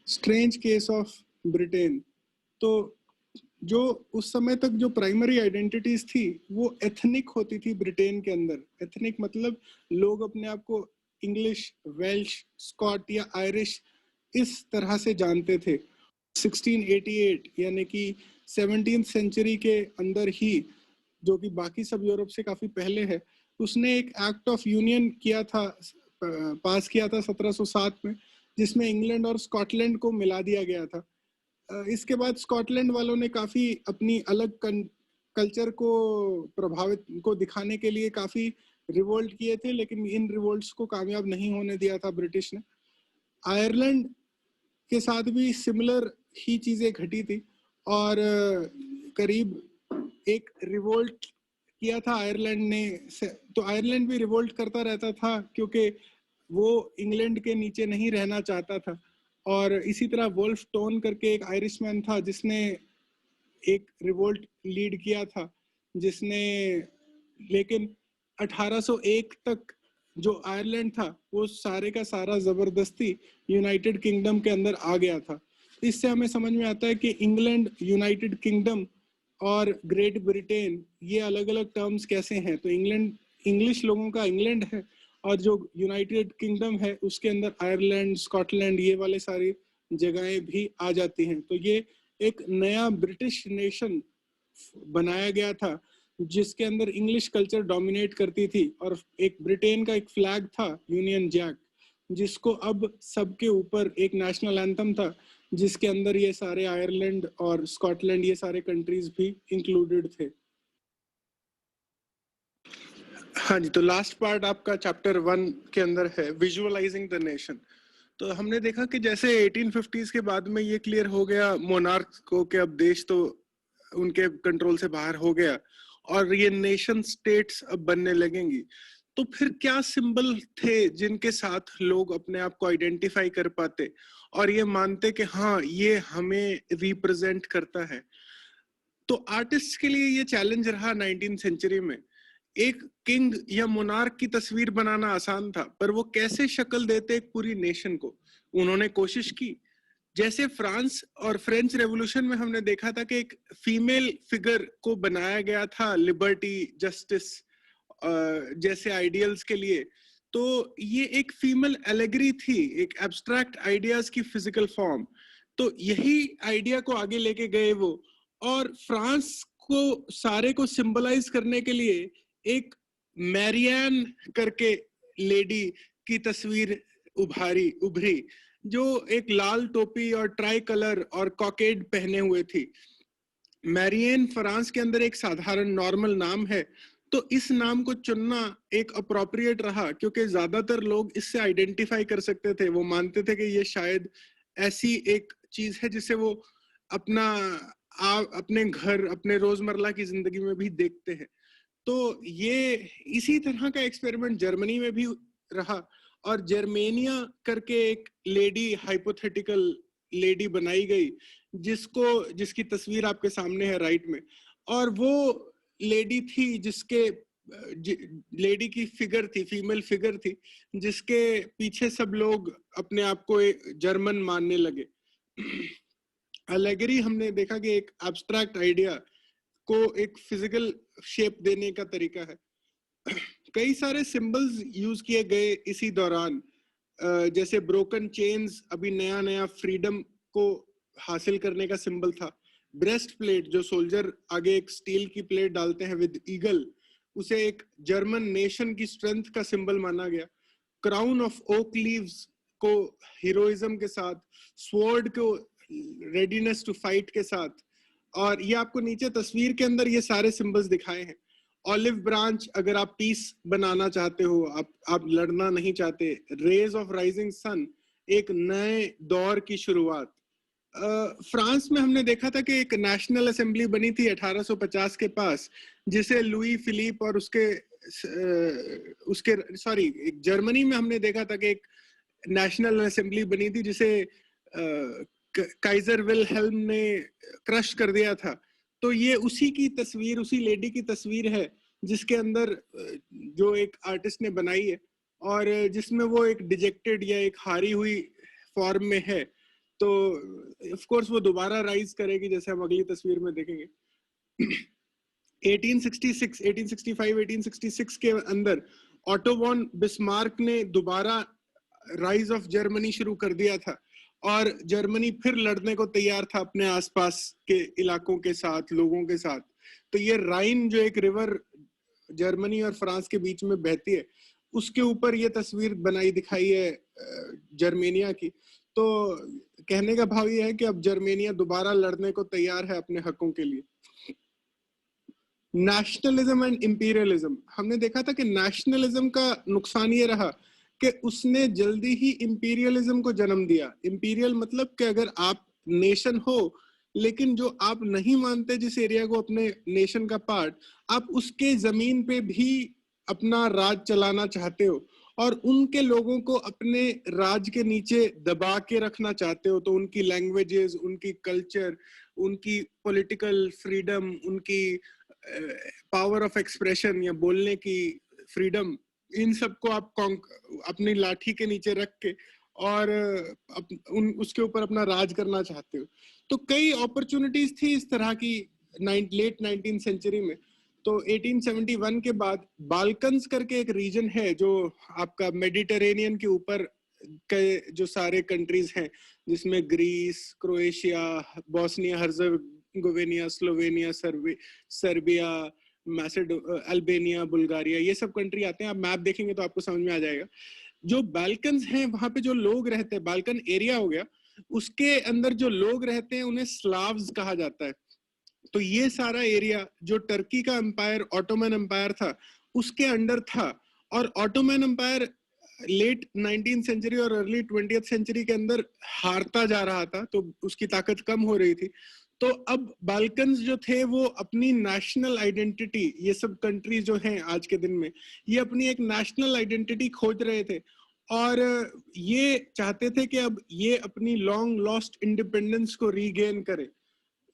Strange case of Britain. तो जो उस समय तक जो प्राइमरी आइडेंटिटीज थी वो एथनिक होती थी ब्रिटेन के अंदर। एथनिक मतलब लोग अपने आप को इंग्लिश, वेल्श, स्कॉट या आयरिश इस तरह से जानते थे। 1688 यानी कि 17th सेंचुरी के अंदर ही, जो कि बाकी सब यूरोप से काफी पहले है, उसने एक एक्ट ऑफ यूनियन किया था, पास किया था 1707 में, जिसमें इंग्लैंड और स्कॉटलैंड को मिला दिया गया था। इसके बाद स्कॉटलैंड वालों ने काफी अपनी अलग कल्चर को दिखाने के लिए काफी रिवोल्ट किए थे, लेकिन इन रिवोल्ट्स को कामयाब नहीं होने दिया था ब्रिटिश ने। आयरलैंड के साथ भी सिमिलर ही चीजें घटी थी, और करीब एक रिवोल्ट किया था आयरलैंड ने। तो आयरलैंड भी रिवोल्ट करता रहता था क्योंकि वो इंग्लैंड के नीचे नहीं रहना चाहता था। और इसी तरह वोल्फ टोन करके एक आयरिशमैन था जिसने एक रिवोल्ट लीड किया था, जिसने, लेकिन 1801 तक जो आयरलैंड था वो सारे का सारा जबरदस्ती यूनाइटेड किंगडम के अंदर आ गया था। इससे हमें समझ में आता है कि इंग्लैंड, यूनाइटेड किंगडम और ग्रेट ब्रिटेन ये अलग अलग टर्म्स कैसे हैं। तो इंग्लैंड इंग्लिश लोगों का इंग्लैंड है, और जो यूनाइटेड किंगडम है उसके अंदर आयरलैंड, स्कॉटलैंड, ये वाले सारी जगहें भी आ जाती हैं। तो ये एक नया ब्रिटिश नेशन बनाया गया था जिसके अंदर इंग्लिश कल्चर डोमिनेट करती थी, और एक ब्रिटेन का एक फ्लैग था, यूनियन जैक, जिसको अब सबके ऊपर एक नेशनल एंथम था, जिसके अंदर ये सारे आयरलैंड और स्कॉटलैंड ये सारे कंट्रीज भी इंक्लूडेड थे। हाँ जी, तो लास्ट पार्ट आपका चैप्टर 1 के अंदर है विजुअलाइजिंग द नेशन। तो हमने देखा कि जैसे 1850s के बाद में ये क्लियर हो गया मोनार्क को कि अब देश तो उनके कंट्रोल से बाहर हो गया और ये नेशन स्टेट्स अब बनने लगेंगी। तो फिर क्या सिंबल थे जिनके साथ लोग अपने आप को आइडेंटिफाई कर पाते और ये मानते कि हाँ ये हमें रिप्रेजेंट करता है। तो आर्टिस्ट के लिए ये चैलेंज रहा 19th सेंचुरी में। एक किंग या मोनार्क की तस्वीर बनाना आसान था, पर वो कैसे शक्ल देते एक पूरी नेशन को, उन्होंने कोशिश की। जैसे फ्रांस और फ्रेंच रेवोल्यूशन में हमने देखा था कि एक फीमेल फिगर को बनाया गया था लिबर्टी, जस्टिस जैसे आइडियल्स के लिए। तो ये एक फीमेल एलेगरी थी, एक एब्स्ट्रैक्ट आइडियाज की फिजिकल फॉर्म। तो यही आइडिया को आगे लेके गए वो, और फ्रांस को सारे को सिंबलाइज करने के लिए एक मैरियान करके लेडी की तस्वीर उभरी, जो एक लाल टोपी और ट्राई कलर और कॉकेड पहने हुए थी। मैरियन फ्रांस के अंदर एक साधारण नॉर्मल नाम है, तो इस नाम को चुनना एक अप्रोप्रिएट रहा, क्योंकि ज्यादातर लोग इससे आइडेंटिफाई कर सकते थे। वो मानते थे कि ये शायद ऐसी एक चीज है जिसे वो अपने घर, अपने रोजमर्रा की जिंदगी में भी देखते हैं। तो ये इसी तरह का एक्सपेरिमेंट जर्मनी में भी रहा, और जर्मेनिया करके एक लेडी, हाइपोथेटिकल लेडी बनाई गई, जिसकी तस्वीर आपके सामने है राइट में। और वो लेडी थी लेडी की फिगर थी, फीमेल फिगर थी, जिसके पीछे सब लोग अपने आप को जर्मन मानने लगे। अलेगरी हमने देखा कि एक एब्स्ट्रैक्ट आइडिया को एक फिजिकल शेप देने का तरीका है। कई सारे सिंबल्स यूज किए गए इसी दौरान, जैसे ब्रोकन चेन्स अभी नया नया फ्रीडम को हासिल करने का सिंबल था। ब्रेस्ट प्लेट, जो सोल्जर आगे एक स्टील की प्लेट डालते हैं विद ईगल, उसे एक जर्मन नेशन की स्ट्रेंथ का सिंबल माना गया। क्राउन ऑफ ओक लीव्स को हीरोइज्म के साथ, स्वॉर्ड को रेडीनेस टू फाइट के साथ, और ये आपको नीचे तस्वीर के अंदर ये सारे सिंबल्स दिखाए हैं। ऑलिव ब्रांच, अगर आप पीस बनाना चाहते हो, आप लड़ना नहीं चाहते। रेज ऑफ राइजिंग सन, एक नए दौर की शुरुआत। फ्रांस में हमने देखा था कि एक नेशनल असेंबली बनी थी 1850 के पास, जिसे लुई फिलिप और जर्मनी में हमने देखा था कि एक नेशनल असेंबली बनी थी जिसे काइजर विलहेल्म ने क्रश कर दिया था। तो ये उसी की तस्वीर, उसी लेडी की तस्वीर है जिसके अंदर जो एक आर्टिस्ट ने बनाई है, और जिसमें वो एक डिजेक्टेड या एक हारी हुई फॉर्म में है। तो ऑफ कोर्स वो दोबारा राइज करेगी, जैसे हम अगली तस्वीर में देखेंगे। 1866, 1865, 1866 के अंदर ऑटो वॉन बिस्मार्क ने दोबारा राइज ऑफ जर्मनी शुरू कर दिया था, और जर्मनी फिर लड़ने को तैयार था अपने आसपास के इलाकों के साथ, लोगों के साथ। तो ये राइन, जो एक रिवर जर्मनी और फ्रांस के बीच में बहती है, उसके ऊपर ये तस्वीर बनाई दिखाई है जर्मेनिया की। तो कहने का भाव ये है कि अब जर्मेनिया दोबारा लड़ने को तैयार है अपने हकों के लिए। नेशनलिज्म एंड इंपीरियलिज्म, हमने देखा था कि नेशनलिज्म का नुकसान ये रहा कि उसने जल्दी ही इंपीरियलिज्म को जन्म दिया। इंपीरियल मतलब कि अगर आप नेशन हो, लेकिन जो आप नहीं मानते जिस एरिया को अपने नेशन का पार्ट, आप उसके जमीन पे भी अपना राज चलाना चाहते हो, और उनके लोगों को अपने राज के नीचे दबा के रखना चाहते हो। तो उनकी लैंग्वेजेस, उनकी कल्चर, उनकी पॉलिटिकल फ्रीडम, उनकी पावर ऑफ एक्सप्रेशन या बोलने की फ्रीडम, इन सबको आप अपनी लाठी के नीचे रख के और उसके ऊपर अपना राज करना चाहते हो। तो कई अपॉर्चुनिटीज थी इस तरह की लेट 19th सेंचुरी में। तो 1871 के बाद बाल्कन्स करके एक रीजन है जो आपका मेडिटेरेनियन के ऊपर के जो सारे कंट्रीज हैं, जिसमें Greece, Croatia, Bosnia Herzegovina, Slovenia, Serbia, Albania, Bulgaria, ये सब कंट्री आते हैं। आप मैप देखेंगे तो आपको समझ में आ जाएगा। जो बाल्कन्स हैं, वहां पे जो लोग रहते हैं, बाल्कन एरिया हो गया, उसके अंदर जो लोग रहते हैं उन्हें स्लाव्स कहा जाता है। तो ये सारा एरिया जो टर्की का एम्पायर, ऑटोमन एम्पायर था, उसके अंडर था। और Ottoman empire late 19th century और अर्ली 20th सेंचुरी के अंदर हारता जा रहा था, तो उसकी ताकत कम हो रही थी। तो अब बाल्कन्स जो थे वो अपनी नेशनल आइडेंटिटी, ये सब कंट्रीज जो हैं आज के दिन में, ये अपनी एक नेशनल आइडेंटिटी खोज रहे थे, और ये चाहते थे कि अब ये अपनी लॉन्ग लॉस्ट इंडिपेंडेंस को रीगेन करे।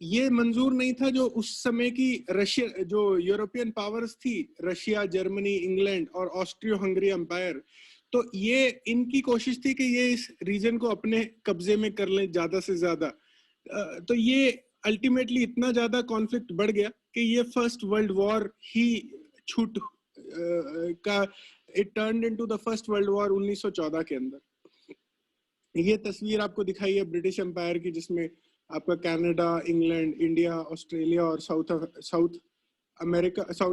ये मंजूर नहीं था जो उस समय की रशिया, जो यूरोपियन पावर्स थी, रशिया, जर्मनी, इंग्लैंड और ऑस्ट्रियो हंगरी एम्पायर। तो ये इनकी कोशिश थी कि ये इस रीजन को अपने कब्जे में कर लें ज्यादा से ज्यादा। तो ये अल्टीमेटली इतना ज्यादा कॉन्फ्लिक्ट बढ़ गया कि ये फर्स्ट वर्ल्ड वॉर ही का it turned into the first world war 1914 के अंदर। ये तस्वीर आपको दिखाई है ब्रिटिश एम्पायर की, जिसमें आपका कनाडा, इंग्लैंड, इंडिया, ऑस्ट्रेलिया और साउथ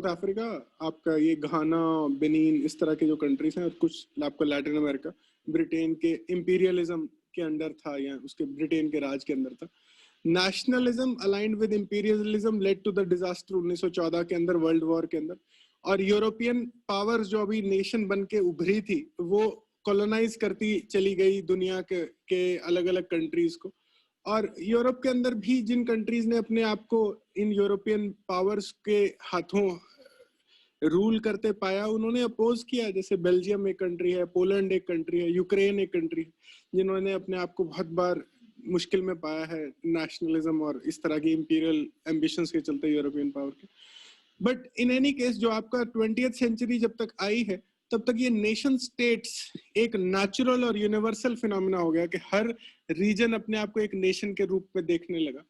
अफ्रीका, आपका ये घाना, बेनिन, इस तरह के जो कंट्रीज हैं, और कुछ आपका लैटिन अमेरिका ब्रिटेन के इंपीरियलिज्म के अंडर था या उसके ब्रिटेन के राज के अंदर था। Nationalism aligned with imperialism led to the disaster 1914 के अंदर, वर्ल्ड वॉर के अंदर। और यूरोपियन पावर्स जो अभी नेशन बन के उभरी थी, वो कॉलोनाइज करती चली गई दुनिया के अलग अलग कंट्रीज को। और यूरोप के अंदर भी जिन कंट्रीज ने अपने आप को इन यूरोपियन पावर्स के हाथों रूल करते पाया, उन्होंने अपोज किया। जैसे बेल्जियम एक कंट्री है, पोलैंड एक कंट्री है, यूक्रेन एक कंट्री है, जिन्होंने अपने आप को बहुत बार मुश्किल में पाया है नेशनलिज्म और इस तरह की इंपीरियल एम्बिशंस के चलते यूरोपियन पावर के। बट इन एनी केस, जो आपका 20th सेंचुरी जब तक आई है, तब तक ये नेशन स्टेट्स एक नेचुरल और यूनिवर्सल फिनोमेना हो गया कि हर रीजन अपने आप को एक नेशन के रूप में देखने लगा।